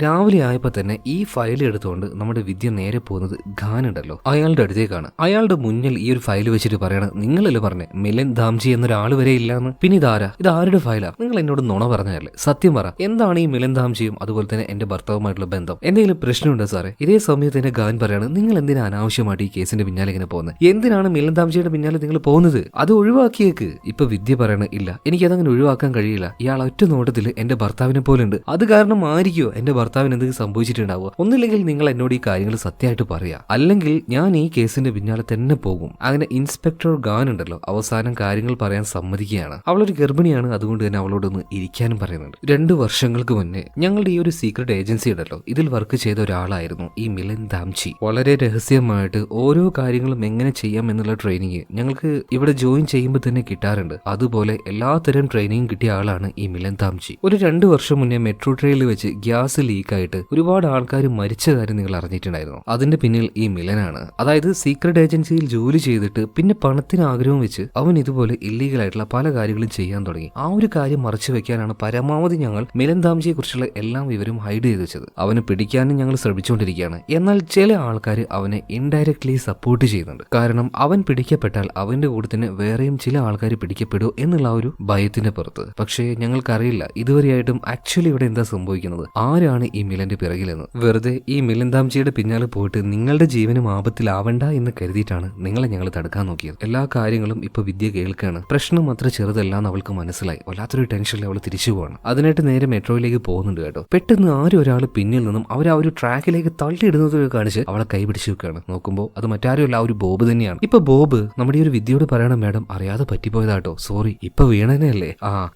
രാവിലെ ആയപ്പോ തന്നെ ഈ ഫയൽ എടുത്തുകൊണ്ട് നമ്മുടെ വിദ്യ നേരെ പോകുന്നത് ഖാൻ ഉണ്ടല്ലോ അയാളുടെ അടുത്തേക്കാണ്. അയാളുടെ മുന്നിൽ ഈ ഒരു ഫയൽ വെച്ചിട്ട് പറയണം, നിങ്ങളല്ലേ പറഞ്ഞേ മിലൻ ദാംജി എന്നൊരാൾ വരെ ഇല്ലാന്ന്, പിന്നെ ഇതാരുടെ ഫയലാ, നിങ്ങൾ എന്നോട് നുണ പറഞ്ഞതല്ലേ, സത്യം പറ, എന്താണ് ഈ മിലൻ ദാംജിയും അതുപോലെ തന്നെ എന്റെ ഭർത്താവുമായിട്ടുള്ള ബന്ധം, എന്തെങ്കിലും പ്രശ്നമുണ്ടോ സാറേ? ഇതേ സമയത്ത് തന്നെ ഖാൻ പറയാണ്, നിങ്ങൾ എന്തിനാ അനാവശ്യമായിട്ട് ഈ കേസിന്റെ പിന്നാലെ ഇങ്ങനെ പോകുന്നത്, എന്തിനാണ് മിലൻ ദാംജിയുടെ പിന്നാലെ നിങ്ങൾ പോകുന്നത്, അത് ഒഴിവാക്കിയേക്ക്. ഇപ്പൊ വിദ്യ പറയണ, ഇല്ല എനിക്കതങ്ങനെ ഒഴിവാക്കാൻ കഴിയില്ല, ഇയാൾ ഒറ്റ നോട്ടത്തിൽ എന്റെ ഭർത്താവിനെ പോലെ ഉണ്ട്, അത് കാരണം ആയിരിക്കോ എന്റെ ഭർത്താവിന് എന്തെങ്കിലും സംഭവിച്ചിട്ടുണ്ടാവുക, ഒന്നില്ലെങ്കിൽ നിങ്ങൾ എന്നോട് ഈ കാര്യങ്ങൾ സത്യമായിട്ട് പറയാ, അല്ലെങ്കിൽ ഞാൻ ഈ കേസിന്റെ പിന്നാലെ തന്നെ പോകും. അങ്ങനെ ഇൻസ്പെക്ടർ ഖാൻ ഉണ്ടല്ലോ അവസാനം കാര്യങ്ങൾ പറയാൻ സമ്മതിക്കുകയാണ്. അവളൊരു ഗർഭിണിയാണ്, അതുകൊണ്ട് തന്നെ അവളോടൊന്ന് ഇരിക്കാനും പറയുന്നുണ്ട്. 2 വർഷങ്ങൾക്ക് മുന്നേ ഞങ്ങളുടെ ഈ ഒരു സീക്രട്ട് ഏജൻസി ഉണ്ടല്ലോ, ഇതിൽ വർക്ക് ചെയ്ത ഒരാളായിരുന്നു ഈ മിലൻ ദാംജി. വളരെ രഹസ്യമായിട്ട് ഓരോ കാര്യങ്ങളും എങ്ങനെ ചെയ്യാം എന്നുള്ള ട്രെയിനിങ് ഞങ്ങൾക്ക് ഇവിടെ ജോയിൻ ചെയ്യുമ്പോൾ തന്നെ കിട്ടാറുണ്ട്. അതുപോലെ എല്ലാത്തരം ട്രെയിനിങ് കിട്ടിയ ആളാണ് ഈ മിലൻ ദാംജി. ഒരു 2 വർഷം മുന്നേ മെട്രോ ട്രെയിനിൽ വെച്ച് ഗ്യാസ് ലീക്കായിട്ട് ഒരുപാട് ആൾക്കാർ മരിച്ച കാര്യം നിങ്ങൾ അറിഞ്ഞിട്ടുണ്ടായിരുന്നു. അതിന്റെ പിന്നിൽ ഈ മിലനാണ്. അതായത് സീക്രട്ട് ഏജൻസിയിൽ ജോലി ചെയ്തിട്ട് പിന്നെ പണത്തിന് ആഗ്രഹം വെച്ച് അവൻ ഇതുപോലെ ഇല്ലീഗൽ ആയിട്ടുള്ള പല കാര്യങ്ങളും ചെയ്യാൻ തുടങ്ങി. ആ ഒരു കാര്യം മറച്ചു വെക്കാനാണ് പരമാവധി ഞങ്ങൾ മിലൻ ദാംജിയെ കുറിച്ചുള്ള എല്ലാ വിവരവും ഹൈഡ് ചെയ്ത് വെച്ചത്. അവനെ പിടിക്കാനും ഞങ്ങൾ ശ്രമിച്ചുകൊണ്ടിരിക്കുകയാണ്. എന്നാൽ ചില ആൾക്കാർ അവനെ ഇൻഡയറക്ട്ലി സപ്പോർട്ട് ചെയ്യുന്നുണ്ട്. കാരണം അവൻ പിടിക്കപ്പെട്ടാൽ അവന്റെ കൂടെ തന്നെ വേറെയും ചില ആൾക്കാർ പിടിക്കപ്പെടുമോ എന്നുള്ള ആ ഒരു ഭയത്തിന്റെ പുറത്ത്. പക്ഷേ ഞങ്ങൾക്കറിയില്ല ഇതുവരെയായിട്ടും ആക്ച്വലി ഇവിടെ എന്താ സംഭവിക്കുന്നത്, ആരാണ് ഈ മിലന്റെ പിറകിലെന്ന്. വെറുതെ ഈ മിലൻ താംജിയുടെ പിന്നാലെ പോയിട്ട് നിങ്ങളുടെ ജീവനും ആപത്തിലാവണ്ട എന്ന് കരുതിയിട്ടാണ് നിങ്ങളെ ഞങ്ങൾ തടുക്കാൻ നോക്കിയത്. എല്ലാ കാര്യങ്ങളും ഇപ്പൊ വിദ്യ കേൾക്കാണ്. പ്രശ്നം അത്ര ചെറുതല്ല എന്ന് അവൾക്ക് മനസ്സിലായി. വല്ലാത്തൊരു ടെൻഷനിൽ അവൾ തിരിച്ചു പോവാണ്. അതിനായിട്ട് നേരെ മെട്രോയിലേക്ക് പോകുന്നുണ്ട് കേട്ടോ. പെട്ടെന്ന് ആരും ഒരാൾ പിന്നിൽ നിന്നും അവർ ആ ഒരു ട്രാക്കിലേക്ക് തള്ളിയിടുന്നത് കാണിച്ച് അവളെ കൈ പിടിച്ചു വെക്കുകയാണ്. നോക്കുമ്പോൾ അത് മറ്റാരുമല്ല, ആ ഒരു ബോബ് തന്നെയാണ്. ഇപ്പൊ ബോബ് നമ്മുടെ ഈ ഒരു വിദ്യയോട് പറയണം, മാഡം അറിയാതെ പറ്റിപ്പോയതാട്ടോ, സോറി, ഇപ്പൊ വീണതന്നെയല്ലേ,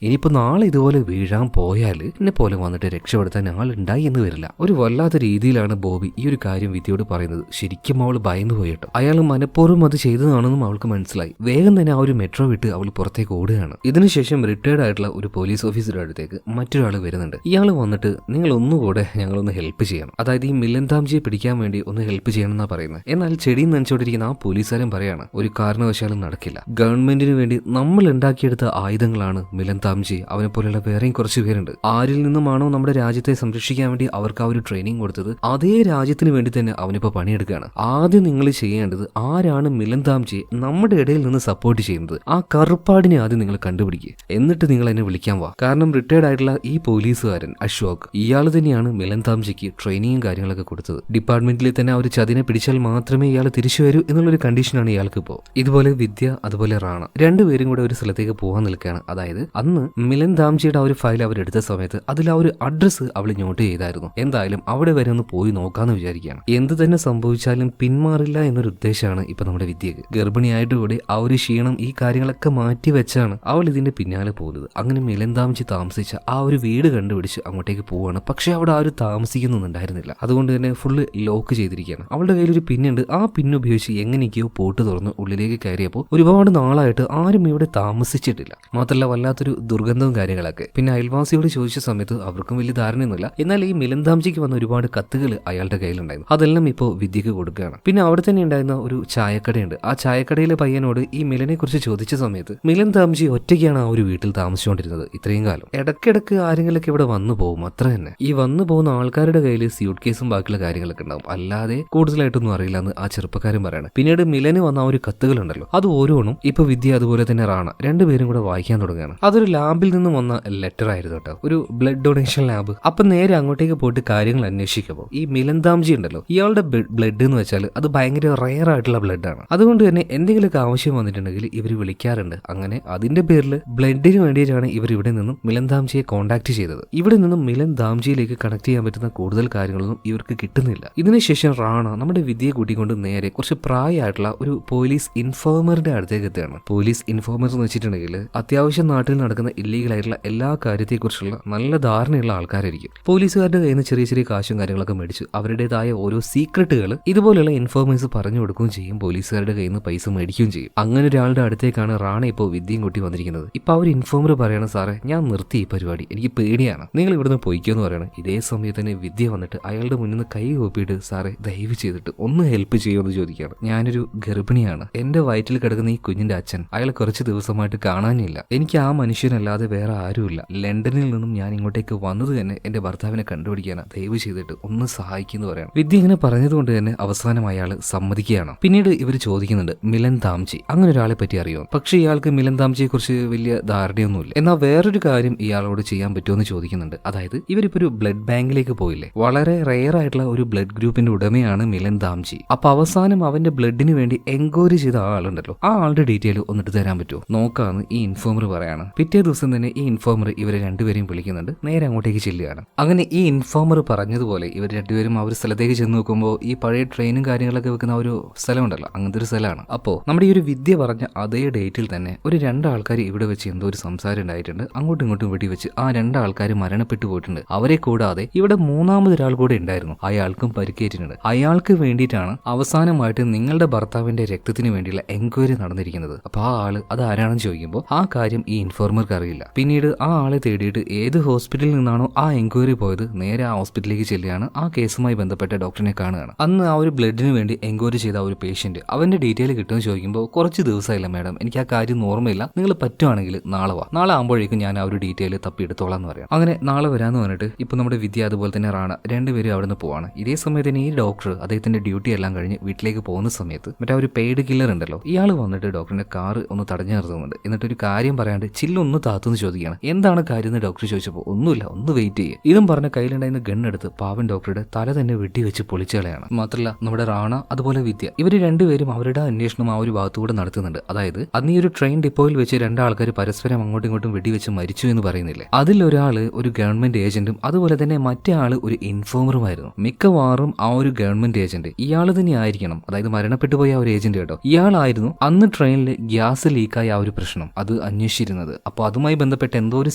ഇനിയിപ്പോ നാളെ ഇതുപോലെ വീഴാൻ പോയാൽ എന്നെ പോലെ വന്നിട്ട് രക്ഷപ്പെടുത്താൻ ആളുണ്ടായി എന്ന് വരില്ല. ഒരു വല്ലാത്ത രീതിയിലാണ് ബോബി ഈ ഒരു കാര്യം വിദ്യയോട് പറയുന്നത്. ശരിക്കും അവൾ ഭയന്നു പോയിട്ടോ. അയാൾ മനഃപൂർവ്വം അത് ചെയ്തതാണെന്നും അവൾക്ക് മനസ്സിലായി. വേഗം തന്നെ ആ ഒരു മെട്രോ വിട്ട് അവൾ പുറത്തേക്ക് ഓടുകയാണ്. ഇതിനുശേഷം റിട്ടയർഡ് ആയിട്ടുള്ള ഒരു പോലീസ് ഓഫീസറുടെ അടുത്തേക്ക് മറ്റൊരാൾ വരുന്നുണ്ട്. ഇയാൾ വന്നിട്ട് നിങ്ങൾ ഒന്നുകൂടെ ഞങ്ങളൊന്ന് ഹെൽപ്പ് ചെയ്യണം, അതായത് ഈ മിലൻ താംജിയെ പിടിക്കാൻ വേണ്ടി ഒന്ന് ഹെൽപ്പ് ചെയ്യണം എന്നാ പറയുന്നത്. എന്നാൽ ചെടിയിൽ നനച്ചോണ്ടിരിക്കുന്ന ആ പോലീസുകാരൻ പറയാണ് ഒരു കാരണവശാലും നടക്കില്ല. ഗവൺമെന്റിന് വേണ്ടി നമ്മൾ ഉണ്ടാക്കിയെടുത്ത ആയുധങ്ങളാണ് മിലൻ താംജി, അവനെ പോലെയുള്ള വേറെയും കുറച്ച് പേരുണ്ട്. ആരിൽ നിന്നുമാണോ നമ്മുടെ രാജ്യത്തെ സംരക്ഷിക്കാൻ വേണ്ടി അവർക്ക് ആ ഒരു ട്രെയിനിങ് കൊടുത്തത്, അതേ രാജ്യത്തിന് വേണ്ടി തന്നെ അവനിപ്പോ പണിയെടുക്കുകയാണ്. ആദ്യം നിങ്ങൾ ചെയ്യേണ്ടത് ആരാണ് മിലൻ താംജിയെ നമ്മുടെ ഇടയിൽ നിന്ന് സപ്പോർട്ട് ചെയ്യുന്നത്, ആ കറുപ്പാടിനെ ആദ്യം നിങ്ങൾ കണ്ടുപിടിക്കുക. എന്നിട്ട് നിങ്ങൾ എന്നെ വിളിക്കാൻ വാ. കാരണം റിട്ടയർഡ് ആയിട്ടുള്ള ഈ പോലീസുകാരൻ അശോക്, ഇയാൾ തന്നെയാണ് മിലൻ താംജിക്ക് ട്രെയിനിങ്ങും കാര്യങ്ങളൊക്കെ കൊടുത്തത്. ഡിപ്പാർട്ട്മെന്റിൽ തന്നെ ആ ഒരു ചതിനെ പിടിച്ചാൽ മാത്രമേ ഇയാൾ തിരിച്ചു വരൂ എന്നുള്ളൊരു കണ്ടീഷനാണ് ഇയാൾക്ക് ഇപ്പോൾ. ഇതുപോലെ വിദ്യ അതുപോലെ റാണ രണ്ടുപേരും കൂടെ ഒരു സ്ഥലത്തേക്ക് പോകാൻ നിൽക്കുകയാണ്. അതായത് അന്ന് മിലൻ താംജിയുടെ ആ ഒരു ഫയൽ അവരെടുത്ത സമയത്ത് അതിൽ ആ ഒരു അഡ്രസ്സ് അവൾ നോട്ട് ചെയ്തായിരുന്നു. എന്തായാലും അവിടെ വരെ ഒന്ന് പോയി നോക്കാന്ന് വിചാരിക്കുകയാണ്. എന്ത് തന്നെ സംഭവിച്ചാലും പിന്മാറില്ല എന്നൊരു ഉദ്ദേശമാണ് ഇപ്പൊ നമ്മുടെ വിദ്യക്ക്. ഗർഭിണിയായിട്ട് കൂടി ആ ഒരു ക്ഷീണം ഈ കാര്യങ്ങളൊക്കെ മാറ്റി വെച്ചാണ് അവൾ ഇതിന്റെ പിന്നാലെ പോകുന്നത്. അങ്ങനെ മിലൻ താംജി താമസിച്ച ആ ഒരു വീട് കണ്ടുപിടിച്ച് അങ്ങോട്ടേക്ക് പോവാണ്. പക്ഷെ അവിടെ ആരും താമസിക്കുന്നുണ്ടായിരുന്നില്ല. അതുകൊണ്ട് തന്നെ ഫുള്ള് ലോക്ക് ചെയ്തിരിക്കുകയാണ്. അവളുടെ കയ്യിൽ ഒരു പിന്നുണ്ട്. ആ പിന്ന് ഉപയോഗിച്ച് എങ്ങനെയൊക്കെയോ പോട്ട് തുറന്ന് ഉള്ളിലേക്ക് കയറിയപ്പോൾ ഒരുപാട് നാളായിട്ട് ആരും ഇവിടെ താമസിച്ചിട്ടില്ല. മാത്രമല്ല വല്ലാത്തൊരു ദുർഗന്ധവും കാര്യങ്ങളൊക്കെ. പിന്നെ അയൽവാസിയോട് ചോദിച്ച സമയത്ത് അവർക്കും വലിയ ധാരണയൊന്നുമില്ല. എന്നാൽ ഈ മിലൻ താംജിക്ക് വന്ന ഒരുപാട് കത്തുകൾ അയാളുടെ കയ്യിലുണ്ടായിരുന്നു. അതെല്ലാം ഇപ്പോൾ വിദ്യക്ക് കൊടുക്കുകയാണ്. പിന്നെ അവിടെ തന്നെ ഉണ്ടായിരുന്ന ഒരു ചായക്കടയുണ്ട്. ആ ചായക്കടയിലെ പയ്യനോട് ഈ മിലനെ കുറിച്ച് ചോദിച്ച സമയത്ത് മിലൻ താംജി ഒറ്റയ്ക്കാണ് ആ ഒരു വീട്ടിൽ താമസിച്ചുകൊണ്ടിരുന്നത് ഇത്രയും കാലം. ഇടയ്ക്കിടയ്ക്ക് ആരെങ്കിലൊക്കെ ഇവിടെ വന്നു പോകും, അത്ര തന്നെ. ഈ വന്നു പോകുന്ന ആൾക്കാരുടെ കയ്യിൽ സ്യൂട്ട് കേസും ബാക്കിയുള്ള കാര്യങ്ങളൊക്കെ ഉണ്ടാവും, അല്ലാതെ കൂടുതലായിട്ടൊന്നും അറിയില്ല എന്ന് ആ ചെറുപ്പക്കാരൻ പറയണം. പിന്നീട് മിലന് വന്ന ആ ഒരു കത്തുകളുണ്ടല്ലോ, അത് ഓരോന്നും ഇപ്പൊ വിദ്യ അതുപോലെ തന്നെ റാണ രണ്ടുപേരും കൂടെ വായിക്കാൻ തുടങ്ങുകയാണ്. അതൊരു ലാബിൽ നിന്നും വന്ന ലെറ്റർ ആയിരുന്നു കേട്ടോ, ഒരു ബ്ലഡ് ഡൊണേഷൻ ലാബ്. അപ്പൊ നേരെ അങ്ങോട്ടേക്ക് പോയിട്ട് കാര്യങ്ങൾ അന്വേഷിക്കുമ്പോൾ ഈ മിലൻ താംജി ഉണ്ടല്ലോ, ഇയാളുടെ ബ്ലഡ് എന്ന് വെച്ചാൽ അത് ഭയങ്കര റെയർ ആയിട്ടുള്ള ബ്ലഡ് ആണ്. അതുകൊണ്ട് തന്നെ എന്തെങ്കിലുമൊക്കെ ആവശ്യം വന്നിട്ടുണ്ടെങ്കിൽ ഇവർ വിളിക്കാറുണ്ട്. അങ്ങനെ അതിന്റെ പേരിൽ ബ്ലഡിന് വേണ്ടിയിട്ടാണ് ഇവർ ഇവിടെ നിന്നും മിലൻ താംജിയെ കോൺടാക്ട് ചെയ്തത്. ഇവിടെ നിന്നും മിലൻ താംജിയിലേക്ക് കണക്ട് ചെയ്യാൻ പറ്റുന്ന കൂടുതൽ കാര്യങ്ങളൊന്നും ഇവർക്ക് കിട്ടുന്നില്ല. ഇതിനുശേഷം റാണ നമ്മുടെ വിദ്യയെ കൂട്ടിക്കൊണ്ട് നേരെ കുറച്ച് പ്രായമായിട്ടുള്ള ഒരു പോലീസ് ഇൻഫോമറിന്റെ അടുത്തേക്ക് എത്തുകയാണ്. പോലീസ് ഇൻഫോമർ എന്ന് വെച്ചിട്ടുണ്ടെങ്കിൽ അത്യാവശ്യം നാട്ടിൽ നടക്കുന്ന ഇല്ലീഗൽ ആയിട്ടുള്ള എല്ലാ കാര്യത്തെക്കുറിച്ചുള്ള നല്ല ധാരണയുള്ള ആൾക്കാരായിരിക്കും. പോലീസുകാരുടെ കയ്യിൽ നിന്ന് ചെറിയ ചെറിയ കാശും കാര്യങ്ങളൊക്കെ മേടിച്ച് അവരുടേതായ ഓരോ സീക്രട്ടുകൾ ഇതുപോലെയുള്ള ഇൻഫോർമേഴ്സ് പറഞ്ഞു കൊടുക്കുകയും ചെയ്യും. പോലീസുകാരുടെ കയ്യിൽ നിന്ന് പൈസ മേടിക്കുകയും ചെയ്യും. അങ്ങനെ ഒരാളുടെ അടുത്തേക്കാണ് റാണ ഇപ്പോൾ വിദ്യയും കൂട്ടി വന്നിരിക്കുന്നത്. ഇപ്പൊ ആ ഒരു ഇൻഫോമർ പറയണം, സാറേ ഞാൻ നിർത്തി ഈ പരിപാടി, എനിക്ക് പേടിയാണ്, നിങ്ങൾ ഇവിടുന്ന് പോയിക്കോന്ന് പറയണം. ഇതേ സമയത്ത് തന്നെ വിദ്യ വന്നിട്ട് അയാളുടെ മുന്നിൽ നിന്ന് കൈ കൂപ്പിയിട്ട് സാറേ ദയവ് ചെയ്തിട്ട് ഒന്ന് ഹെൽപ്പ് ചെയ്യുമെന്ന് ചോദിക്കുകയാണ്. ഞാനൊരു ഗർഭിണിയാണ്, എന്റെ വയറ്റിൽ കിടക്കുന്ന ഈ കുഞ്ഞിന്റെ അച്ഛൻ അയാൾ കുറച്ച് ദിവസമായിട്ട് കാണാനില്ല. എനിക്ക് ആ മനുഷ്യനല്ലാതെ വേറെ ആരുമില്ല. ലണ്ടനിൽ നിന്നും ഞാൻ ഇങ്ങോട്ടേക്ക് വന്നത് തന്നെ എന്റെ ഭർത്താവിനെ കണ്ടുപിടിക്കാനാണ്, ദയവ് ചെയ്തിട്ട് ഒന്ന് സഹായിക്കുന്നു പറയണം. വിദ്യ ഇങ്ങനെ പറഞ്ഞതുകൊണ്ട് തന്നെ അവസാനം അയാൾ സമ്മതിക്കുകയാണ്. പിന്നീട് ഇവർ ചോദിക്കുന്നുണ്ട് മിലൻ താംജി അങ്ങനെ ഒരാളെ പറ്റി അറിയോ. പക്ഷെ ഇയാൾക്ക് മിലൻ താംജിയെ കുറിച്ച് വലിയ ധാരണയൊന്നുമില്ല. എന്നാൽ വേറൊരു കാര്യം ഇയാളോട് ചെയ്യാൻ പറ്റുമോ എന്ന് ചോദിക്കുന്നുണ്ട്. അതായത് ഇവരിപ്പോ ഒരു ബ്ലഡ് ബാങ്കിലേക്ക് പോയില്ലേ, വളരെ റെയർ ആയിട്ടുള്ള ഒരു ബ്ലഡ് ഗ്രൂപ്പിന്റെ ഉടമയാണ് മിലൻ താംജി. അപ്പൊ അവസാനം അവന്റെ ബ്ലഡിന് വേണ്ടി എൻക്വയറി ചെയ്ത ആളുണ്ടല്ലോ, ആ ആളുടെ ഡീറ്റെയിൽ ഒന്നിട്ട് തരാൻ പറ്റുമോ നോക്കാന്ന് ഈ ഇൻഫോമർ പറയാണ്. പിറ്റേ ദിവസം തന്നെ ഈ ഇൻഫോമർ ഇവരെ രണ്ടുപേരെയും വിളിക്കുന്നുണ്ട്. നേരെ അങ്ങോട്ടേക്ക് ചെല്ലുകയാണ്. അങ്ങനെ ഈ ഇൻഫോമർ പറഞ്ഞതുപോലെ ഇവർ രണ്ടുപേരും ആ ഒരു സ്ഥലത്തേക്ക് ചെന്ന് നോക്കുമ്പോൾ ഈ പഴയ ട്രെയിനും കാര്യങ്ങളൊക്കെ വെക്കുന്ന ഒരു സ്ഥലമുണ്ടല്ലോ, അങ്ങനത്തെ ഒരു സ്ഥലമാണ്. അപ്പോൾ നമ്മുടെ ഈ ഒരു വിദ്യ പറഞ്ഞ അതേ ഡേറ്റിൽ തന്നെ ഒരു രണ്ടാൾക്കാർ ഇവിടെ വെച്ച് എന്തോ ഒരു സംസാരം ഉണ്ടായിട്ടുണ്ട്. അങ്ങോട്ടും ഇങ്ങോട്ടും വെടിവെച്ച് ആ രണ്ടാൾക്കാർ മരണപ്പെട്ടു പോയിട്ടുണ്ട്. അവരെ കൂടാതെ ഇവിടെ മൂന്നാമതൊരാൾ കൂടെ ഉണ്ടായിരുന്നു, അയാൾക്കും പരിക്കേറ്റിട്ടുണ്ട്. അയാൾക്ക് വേണ്ടിയിട്ടാണ് അവസാനമായിട്ട് നിങ്ങളുടെ ഭർത്താവിന്റെ രക്തത്തിന് വേണ്ടിയുള്ള എൻക്വയറി നടന്നിരിക്കുന്നത്. അപ്പൊ ആ ആള് അത് ആരാണെന്ന് ചോദിക്കുമ്പോൾ ആ കാര്യം ഈ ഇൻഫോർമർക്ക് അറിയില്ല. പിന്നീട് ആ ആളെ തേടിയിട്ട് ഏത് ഹോസ്പിറ്റലിൽ നിന്നാണോ ആ എൻക്വയറി പോയത് നേരെ ആ ഹോസ്പിറ്റലിലേക്ക് ചെല്ലുകയാണ്. ആ കേസുമായി ബന്ധപ്പെട്ട ഡോക്ടറിനെ കാണുകയാണ്. അന്ന് ആ ഒരു ബ്ലഡിന് വേണ്ടി എൻക്വയറി ചെയ്ത ഒരു പേഷ്യന്റ് അവന്റെ ഡീറ്റെയിൽ കിട്ടുമെന്ന് ചോദിക്കുമ്പോൾ കുറച്ച് ദിവസമായില്ല മാഡം, എനിക്ക് ആ കാര്യം ഓർമ്മയില്ല, നിങ്ങൾ പറ്റുവാണെങ്കിൽ നാളെ വാ, നാളെ ആകുമ്പോഴേക്കും ഞാൻ ആ ഒരു ഡീറ്റെയിൽ തപ്പി എടുത്തോളാം എന്ന് പറയാം. അങ്ങനെ നാളെ വരാന്ന് പറഞ്ഞിട്ട് ഇപ്പൊ നമ്മുടെ വിദ്യ അതുപോലെ തന്നെ റാണ രണ്ടുപേരും അവിടെ നിന്ന് പോവാണ്. ഇതേ സമയത്ത് തന്നെ ഈ ഡോക്ടർ അദ്ദേഹത്തിന്റെ ഡ്യൂട്ടി എല്ലാം കഴിഞ്ഞ് വീട്ടിലേക്ക് പോകുന്ന സമയത്ത് മറ്റേ ഒരു പെയ്ഡ് കില്ലർ ഉണ്ടല്ലോ, ഇയാൾ വന്നിട്ട് ഡോക്ടറിന്റെ കാറ് ഒന്ന് തടഞ്ഞു നിർത്തുന്നുണ്ട്. എന്നിട്ട് ഒരു കാര്യം പറയാണ്ട് ചില്ലൊന്ന് താത്തുന്ന് ചോദിക്കുകയാണ്. എന്താണ് കാര്യം എന്ന് ഡോക്ടർ ചോദിച്ചപ്പോൾ ഒന്നുമില്ല, ഒന്ന് വെയിറ്റ് ചെയ്യുക. ഇതും പറഞ്ഞ കയ്യിലുണ്ടായിരുന്ന ഗണ്ണെടുത്ത് പാവൻ ഡോക്ടറുടെ തല തന്നെ വെടിവെച്ച് പൊളിച്ചുകളയാണ്. മാത്രമല്ല നമ്മുടെ റാണ അതുപോലെ വിദ്യ ഇവര് രണ്ടുപേരും അവരുടെ അന്വേഷണം ആ ഒരു ഭാഗത്തുകൂടെ നടത്തുന്നുണ്ട്. അതായത് അന്ന് ഈ ഒരു ട്രെയിൻ ഡിപ്പോയിൽ വെച്ച് രണ്ടാൾക്കാർ പരസ്പരം അങ്ങോട്ടും ഇങ്ങോട്ടും വെടിവെച്ച് മരിച്ചു എന്ന് പറയുന്നില്ലേ, അതിലൊരാള് ഒരു ഗവൺമെന്റ് ഏജന്റും അതുപോലെ തന്നെ മറ്റേ ആള് ഒരു ഇൻഫോമറുമായിരുന്നു. മിക്കവാറും ആ ഒരു ഗവൺമെന്റ് ഏജന്റ് ഇയാൾ തന്നെ ആയിരിക്കണം, അതായത് മരണപ്പെട്ടു പോയ ആ ഒരു ഏജന്റ് കേട്ടോ, ഇയാളായിരുന്നു അന്ന് ട്രെയിനിൽ ഗ്യാസ് ലീക്കായ ആ ഒരു പ്രശ്നം അത് അന്വേഷിച്ചിരുന്നത്. അപ്പോൾ അതുമായി ബന്ധപ്പെട്ട് എന്തോ ഒരു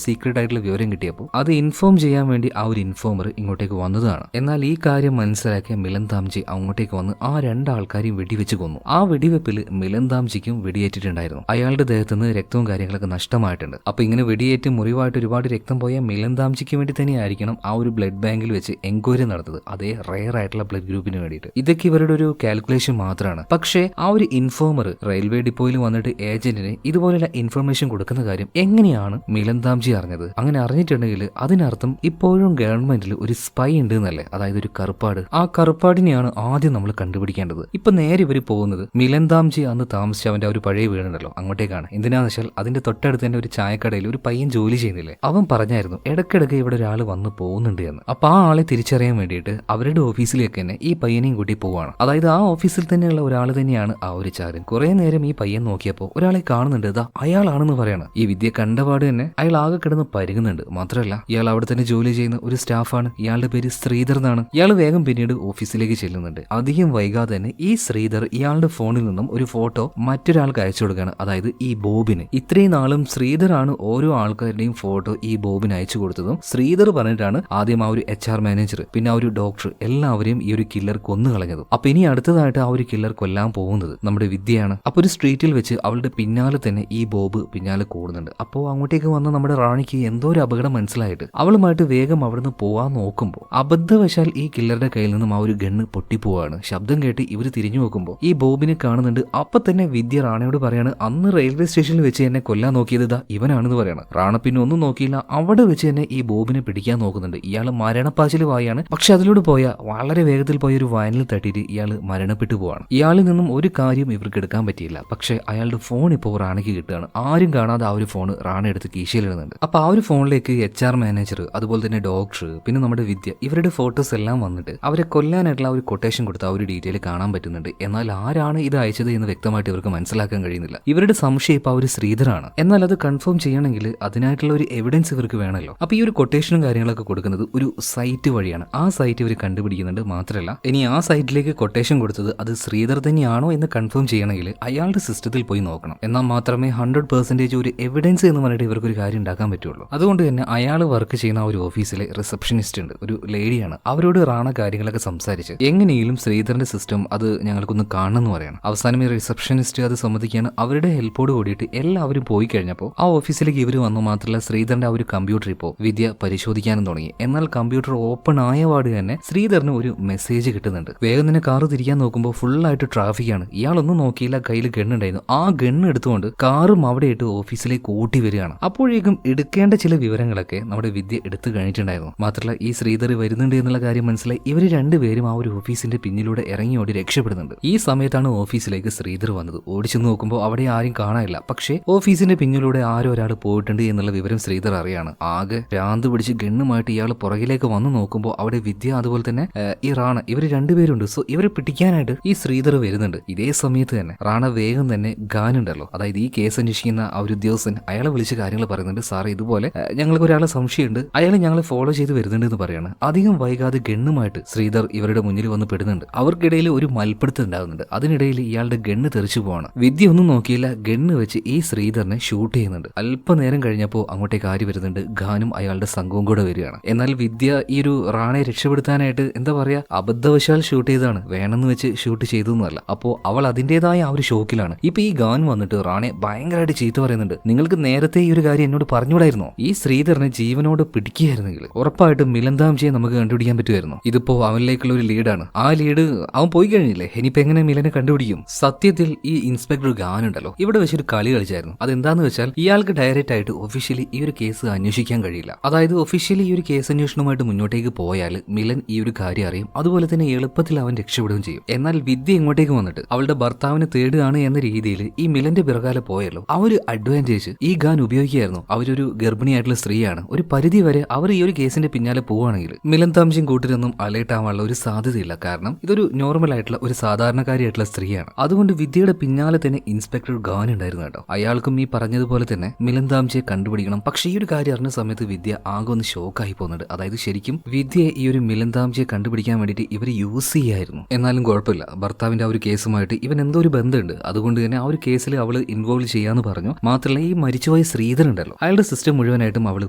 സീക്രട്ട് ആയിട്ടുള്ള വിവരം കിട്ടിയപ്പോൾ അത് ഇൻഫോം ചെയ്യാൻ വേണ്ടി ആ ഒരു ഇൻഫോമർ ഇങ്ങോട്ടേക്ക് വന്നതാണ്. എന്നാൽ ഈ കാര്യം മനസ്സിലാക്കിയ മിലൻ താംജി അങ്ങോട്ടേക്ക് വന്ന് ആ രണ്ടാൾക്കാരെയും വെടിവെച്ച് കൊന്നു. ആ വെടിവെപ്പിൽ മിലൻ താംജിക്കും വെടിയേറ്റിട്ടുണ്ടായിരുന്നു. അയാളുടെ ദേഹത്തുനിന്ന് രക്തവും കാര്യങ്ങളൊക്കെ നഷ്ടമായിട്ടുണ്ട്. അപ്പൊ ഇങ്ങനെ വെടിയേറ്റ് മുറിവായിട്ട് ഒരുപാട് രക്തം പോയ മിലൻ താംജിക്ക് വേണ്ടി തന്നെയായിരിക്കണം ആ ഒരു ബ്ലഡ് ബാങ്കിൽ വെച്ച് എൻക്വയറി നടത്തത്, അതേ റെയർ ആയിട്ടുള്ള ബ്ലഡ് ഗ്രൂപ്പിന് വേണ്ടിയിട്ട്. ഇതൊക്കെ ഇവരുടെ ഒരു കാൽക്കുലേഷൻ മാത്രമാണ്. പക്ഷേ ആ ഒരു ഇൻഫോമർ റെയിൽവേ ഡിപ്പോയിൽ വന്നിട്ട് ഏജന്റിന് ഇതുപോലെയുള്ള ഇൻഫർമേഷൻ കൊടുക്കുന്ന കാര്യം എങ്ങനെയാണ് മിലൻ താംജി അറിഞ്ഞത്? അങ്ങനെ അറിഞ്ഞിട്ടുണ്ടെങ്കിൽ അതിനർത്ഥം ഇപ്പോഴും ഗവൺമെന്റിൽ ഒരു സ്പൈ ഉണ്ട് എന്നല്ലേ, അതായത് ഒരു കറുപ്പാട്. ആ കറുപ്പാടിനെയാണ് ആദ്യം നമ്മൾ കണ്ടുപിടിക്കേണ്ടത്. ഇപ്പൊ നേരെ ഇവർ പോകുന്നത് മിലൻ താംജി അന്ന് താമസിച്ച അവന്റെ ഒരു പഴയ വീടുണ്ടല്ലോ അങ്ങോട്ടേക്കാണ്. എന്തിനാന്ന് വെച്ചാൽ അതിന്റെ തൊട്ടടുത്ത് തന്നെ ഒരു ചായക്കടയിൽ ഒരു പയ്യൻ ജോലി ചെയ്യുന്നില്ലേ, അവൻ പറഞ്ഞായിരുന്നു ഇടയ്ക്കിടയ്ക്ക് ഇവിടെ ഒരാൾ വന്ന് പോകുന്നുണ്ട് എന്ന്. അപ്പൊ ആ ആളെ തിരിച്ചറിയാൻ വേണ്ടിയിട്ട് അവരുടെ ഓഫീസിലേക്ക് തന്നെ ഈ പയ്യനെയും കൂട്ടി പോവാണ്. അതായത് ആ ഓഫീസിൽ തന്നെയുള്ള ഒരാൾ തന്നെയാണ് ആ ഒരു ചാരൻ. കുറെ നേരം ഈ പയ്യൻ നോക്കിയപ്പോൾ ഒരാളെ കാണുന്നുണ്ട്, ഇതാ അയാളാണെന്ന് പറയാണ്. ഈ വിദ്യ കണ്ടപാട് തന്നെ അയാൾ ആകെ കിടന്ന് പരുകുന്നുണ്ട്. മാത്രമല്ല ഇയാൾ അവിടെ തന്നെ ജോലി ചെയ്യുന്ന ഒരു സ്റ്റാഫാണ്. ഇയാളുടെ പേര് ശ്രീധർ എന്നാണ്. ഇയാൾ വേഗം പിന്നീട് ഓഫീസിലേക്ക് ചെല്ലുന്നുണ്ട്. അധികം വൈകാതെ തന്നെ ഈ ശ്രീധർ ഇയാളുടെ ഫോണിൽ നിന്നും ഒരു ഫോട്ടോ മറ്റൊരാൾക്ക് അയച്ചു കൊടുക്കുകയാണ്, അതായത് ഈ ബോബിന്. ഇത്രയും നാളും ശ്രീധറാണ് ഓരോ ആൾക്കാരുടെയും ഫോട്ടോ ഈ ബോബിന് അയച്ചു കൊടുത്തതും. ശ്രീധർ പറഞ്ഞിട്ടാണ് ആദ്യം ആ ഒരു HR മാനേജർ പിന്നെ ആ ഒരു ഡോക്ടർ എല്ലാവരെയും ഈ ഒരു കില്ലർ കൊന്നു കളഞ്ഞത്. അപ്പൊ ഇനി അടുത്തതായിട്ട് ആ ഒരു കില്ലർ കൊല്ലാൻ പോകുന്നത് നമ്മുടെ വിദ്യയാണ്. അപ്പൊ ഒരു സ്ട്രീറ്റിൽ വെച്ച് അവളുടെ പിന്നാലെ തന്നെ ഈ ബോബ് പിന്നാലെ കൂടുന്നുണ്ട്. അപ്പോൾ അങ്ങോട്ടേക്ക് വന്ന നമ്മുടെ റാണിക്ക് എന്തോ ഒരു അപകടം മനസ്സിലായിട്ട് അവളുമായിട്ട് വേഗം അവിടുന്ന് പോവാൻ നോക്കുമ്പോൾ അബദ്ധവശാൽ ഈ കില്ലറുടെ കയ്യിൽ നിന്നും ആ ഒരു ഗണ്ണ് പൊട്ടിപ്പോവാണ്. ശബ്ദം കേട്ട് ഇവർ തിരിഞ്ഞു നോക്കുമ്പോൾ ഈ ബോബിനെ കാണുന്നുണ്ട്. അപ്പൊ തന്നെ വിദ്യ റാണയോട് പറയാണ്, അന്ന് റെയിൽവേ സ്റ്റേഷനിൽ വെച്ച് എന്നെ കൊല്ലാൻ നോക്കിയത് ഇതാ ഇവനാണെന്ന് പറയണം. റാണ പിന്നെ ഒന്നും നോക്കിയില്ല, അവിടെ വെച്ച് തന്നെ ഈ ബോബിനെ പിടിക്കാൻ നോക്കുന്നുണ്ട്. ഇയാൾ മരണപ്പാച്ചിൽ വായാണ്. പക്ഷെ അതിലൂടെ പോയ വളരെ വേഗത്തിൽ പോയ ഒരു വയനിൽ തട്ടിയിട്ട് ഇയാൾ മരണപ്പെട്ടു പോവാണ്. ഇയാളിൽ നിന്നും ഒരു കാര്യം ഇവർക്ക് എടുക്കാൻ പറ്റിയില്ല. പക്ഷെ അയാളുടെ ഫോൺ ഇപ്പോൾ റാണയ്ക്ക് കിട്ടുകയാണ്. ആരും കാണാതെ ആ ഒരു ഫോൺ റാണ എടുത്ത് കീശയിലിടുന്നുണ്ട്. അപ്പൊ ആ ഒരു ഫോണിലേക്ക് HR മാനേജർ അതുപോലെ തന്നെ ഡോക്ടർ പിന്നെ നമ്മുടെ വിദ്യ ഇവരുടെ ഫോട്ടോസ് എല്ലാം വന്നിട്ട് അവരെ കൊല്ലാനായിട്ടുള്ള ആ ഒരു കൊട്ടേഷൻ കൊടുത്ത ആ ഒരു ഡീറ്റെയിൽ കാണാൻ പറ്റുന്നുണ്ട്. എന്നാൽ ആരാണ് ഇത് അയച്ചത് എന്ന് വ്യക്തമായിട്ട് ഇവർക്ക് മനസ്സിലാക്കാൻ കഴിയുന്നില്ല. ഇവരുടെ സംശയം ഇപ്പൊ ആ ഒരു ശ്രീധറാണ്. എന്നാൽ അത് കൺഫേം ചെയ്യണമെങ്കിൽ അതിനായിട്ടുള്ള ഒരു എവിഡൻസ് ഇവർക്ക് വേണമല്ലോ. അപ്പൊ ഈ ഒരു കൊട്ടേഷനും കാര്യങ്ങളൊക്കെ കൊടുക്കുന്നത് ഒരു സൈറ്റ് വഴിയാണ്. ആ സൈറ്റ് ഇവർ കണ്ടുപിടിക്കുന്നുണ്ട്. മാത്രമല്ല ഇനി ആ സൈറ്റിലേക്ക് കൊട്ടേഷൻ കൊടുത്തത് അത് ശ്രീധർ തന്നെയാണോ എന്ന് കൺഫേം ചെയ്യണമെങ്കിൽ അയാളുടെ സിസ്റ്റത്തിൽ പോയി നോക്കണം. എന്നാൽ മാത്രമേ 100% ഒരു എവിഡൻസ് എന്ന് പറഞ്ഞിട്ട് ഇവർക്ക് ഒരു കാര്യം ഉണ്ടാക്കാൻ പറ്റുള്ളൂ. അതുകൊണ്ട് തന്നെ അയാൾ വർക്ക് ചെയ്യുന്ന ആ ഒരു ഓഫീസിലെ റിസപ്ഷനിസ്റ്റ് ഉണ്ട്, ഒരു ലേഡിയാണ്. അവരോട് റാണ കാര്യങ്ങളൊക്കെ സംസാരിച്ച് എങ്ങനെയും ശ്രീധറിന്റെ സിസ്റ്റം അത് ഞങ്ങൾക്കൊന്ന് കാണണമെന്ന് പറയണം. അവസാനം ഈ റിസപ്ഷനിസ്റ്റ് അത് സമ്മതിക്കുകയാണ്. അവരുടെ ഹെൽപ്പോട് കൂടിയിട്ട് എല്ലാവരും പോയി കഴിഞ്ഞപ്പോൾ ആ ഓഫീസിലേക്ക് ഇവർ വന്നു. മാത്രമല്ല ശ്രീധറിന്റെ ആ ഒരു കമ്പ്യൂട്ടർ ഇപ്പോൾ വിദ്യ പരിശോധിക്കാനും തുടങ്ങി. എന്നാൽ കമ്പ്യൂട്ടർ ഓപ്പൺ ആയ പാട് തന്നെ ശ്രീധറിന് ഒരു മെസ്സേജ് കിട്ടുന്നുണ്ട്. വേഗം തന്നെ കാറ് തിരിക്കാൻ നോക്കുമ്പോൾ ഫുള്ളായിട്ട് ട്രാഫിക്കാണ്. ഇയാളൊന്നും നോക്കിയില്ല, കയ്യിൽ ഗണ്ണുണ്ടായിരുന്നു. ആ ഗണ്ണ് എടുത്തുകൊണ്ട് കാറും അവിടെ ഇട്ട് ഓഫീസിലേക്ക് ഓട്ടി വരികയാണ്. അപ്പോഴേക്കും എടുക്കേണ്ട ചില വിവരങ്ങളൊക്കെ നമ്മുടെ വിദ്യ എടുത്തു കഴിഞ്ഞിട്ടുണ്ടായിരുന്നു. മാത്രമല്ല ഈ ശ്രീധർ വരുന്നുണ്ട് എന്നുള്ള കാര്യം മനസ്സിലായി ഇവർ രണ്ടുപേരും ആ ഒരു ഓഫീസിന്റെ പിന്നിലൂടെ ഇറങ്ങി ഓടി രക്ഷപ്പെടുന്നുണ്ട്. ഈ സമയത്താണ് ഓഫീസിലേക്ക് ശ്രീധർ വന്നത്. ഓടിച്ചു നോക്കുമ്പോൾ അവിടെ ആരും കാണാനില്ല. പക്ഷേ ഓഫീസിന്റെ പിന്നിലൂടെ ആരോ ഒരാൾ പോയിട്ടുണ്ട് എന്നുള്ള വിവരം ശ്രീധർ അറിയാണ്. ആകെ ഭ്രാന്ത് പിടിച്ച് ഗണ്ണുമായിട്ട് ഇയാൾ പുറകിലേക്ക് വന്നു നോക്കുമ്പോൾ അവിടെ വിദ്യ അതുപോലെ തന്നെ ഈ റാണ ഇവർ രണ്ടുപേരുണ്ട്. സോ ഇവരെ പിടിക്കാനായിട്ട് ഈ ശ്രീധർ വരുന്നുണ്ട്. ഇതേ സമയത്ത് തന്നെ റാണ വേഗം തന്നെ ഗാനുണ്ടല്ലോ, അതായത് ഈ കേസ് അന്വേഷിക്കുന്ന ആ ഒരു ഉദ്യോഗസ്ഥൻ അയാളെ വിളിച്ച് കാര്യങ്ങൾ പറയുന്നുണ്ട്. സാറേ ഇതുപോലെ ഞങ്ങൾക്ക് ഒരാളെ സംശയമുണ്ട്, അയാൾ ഞങ്ങളെ ഫോളോ ചെയ്ത് വരുന്നുണ്ട് എന്ന് പറയാണ്. അധികം വൈകാതെ ഗണ്ണുമായിട്ട് ശ്രീധർ ഇവരുടെ മുന്നിൽ വന്ന് പെടുന്നുണ്ട്. അവർക്കിടയിൽ ഒരു മൽപ്പിടുത്തം ഉണ്ടാകുന്നുണ്ട്. അതിനിടയിൽ ഇയാളുടെ ഗണ്ണ് തെറിച്ചു പോവാണ്. വിദ്യ ഒന്നും നോക്കിയില്ല, ഗണ്ണ് വെച്ച് ഈ ശ്രീധറിനെ ഷൂട്ട് ചെയ്യുന്നുണ്ട്. അല്പനേരം കഴിഞ്ഞപ്പോൾ അങ്ങോട്ടേക്ക് ആര് വരുന്നുണ്ട്, ഗാനും അയാളുടെ സംഘവും കൂടെ വരികയാണ്. എന്നാൽ വിദ്യ ഈ ഒരു റാണയെ രക്ഷപ്പെടുത്താനായിട്ട് എന്താ പറയാ അബദ്ധവശാൽ ഷൂട്ട് ചെയ്താണ്, വേണമെന്ന് വെച്ച് ഷൂട്ട് ചെയ്തൊന്നുമല്ല. അപ്പോൾ അവൾ അതിൻ്റെതായ ആ ഒരു ഷോക്കിലാണ്. ഇപ്പൊ ഈ ഗാൻ വന്നിട്ട് റാണയെ ഭയങ്കരമായിട്ട് ചീത്ത പറയുന്നുണ്ട്. നിങ്ങൾക്ക് നേരത്തെ ഈ ഒരു കാര്യം എന്നോട് പറഞ്ഞുകൂടായിരുന്നോ? ഈ ശ്രീധറിനെ ജീവനോട് പിടിക്കുകയായിരുന്നെങ്കിൽ ഉറപ്പായിട്ടും മിലൻ താംജിയെ നമുക്ക് കണ്ടുപിടിക്കാൻ പറ്റുമായിരുന്നു. ഇതിപ്പോ അവനിലേക്കുള്ള ഒരു ലീഡാണ്. ആ ലീഡ് അവൻ പോയി കഴിഞ്ഞില്ലേ, ഇനിയിപ്പോ എങ്ങനെ മിലനെ കണ്ടുപിടിക്കും? സത്യത്തിൽ ഈ ഇൻസ്പെക്ടർ ഗാൻ ഉണ്ടല്ലോ ഇവിടെ വെച്ചൊരു കളി കളിച്ചായിരുന്നു. അതെന്താന്ന് വെച്ചാൽ ഇയാൾക്ക് ഡയറക്റ്റ് ആയിട്ട് ഒഫീഷ്യലി ഈ ഒരു കേസ് അന്വേഷിക്കാൻ കഴിയില്ല. അതായത് ഒഫീഷ്യലി ഈ ഒരു കേസ് അന്വേഷണവുമായിട്ട് മുന്നോട്ടേക്ക് പോയാൽ മിലൻ ഈ ഒരു കാര്യം അറിയും. അതുപോലെ തന്നെ എളുപ്പത്തിൽ അവൻ രക്ഷപ്പെടുകയും ചെയ്യും. എന്നാൽ വിദ്യ ഇങ്ങോട്ടേക്ക് വന്നിട്ട് അവളുടെ ഭർത്താവിനെ തേടുകയാണ് എന്ന രീതിയിൽ ഈ മിലന്റെ പിറകാലെ പോയല്ലോ. ആ ഒരു അഡ്വാൻറ്റേജ് ഈ ഗാൻ ഉപയോഗിക്കുകയായിരുന്നു. അവരൊരു ഗർഭിണിയായിട്ടുള്ള സ്ത്രീയാണ്. ഒരു പരിധി വരെ അവർ ഈ ഒരു കേസിന്റെ പിന്നാലെ പോവുകയാണെങ്കിൽ മിലൻ താംജിയും കൂട്ടരൊന്നും അലേർട്ട് ആവാനുള്ള ഒരു സാധ്യതയില്ല. കാരണം ഇതൊരു നോർമൽ ആയിട്ടുള്ള ഒരു സാധാരണക്കാരിയായിട്ടുള്ള സ്ത്രീയാണ്. അതുകൊണ്ട് വിദ്യയുടെ പിന്നാലെ തന്നെ ഇൻസ്പെക്ടർ ഗാൻ ഉണ്ടായിരുന്നു കേട്ടോ. അയാൾക്കും ഈ പറഞ്ഞതുപോലെ തന്നെ മിലൻ താംജിയെ കണ്ടുപിടിക്കണം. പക്ഷേ ഈ ഒരു കാര്യം അറിഞ്ഞ സമയത്ത് വിദ്യ ആകെ ഒന്ന് ഷോക്കായി പോകുന്നുണ്ട്. അതായത് ശരിക്കും വിദ്യയെ ഈ ഒരു മിലൻ താംജിയെ കണ്ടുപിടിക്കാൻ വേണ്ടിയിട്ട് ഇവർ യൂസ് ചെയ്യായിരുന്നു. എന്നാലും കുഴപ്പമില്ല, ഭർത്താവിന്റെ ആ ഒരു കേസുമായിട്ട് ഇവൻ എന്തോ ഒരു ബന്ധമുണ്ട്. അതുകൊണ്ട് തന്നെ ആ ഒരു കേസിൽ അവള് ഇൻവോൾവ് ചെയ്യാന്ന് പറഞ്ഞു. മാത്രമല്ല ഈ മരിച്ചുപോയ ശ്രീധരൻ ഉണ്ടല്ലോ, അയാളുടെ സിസ്റ്റം മുഴുവനായിട്ടും അവൾ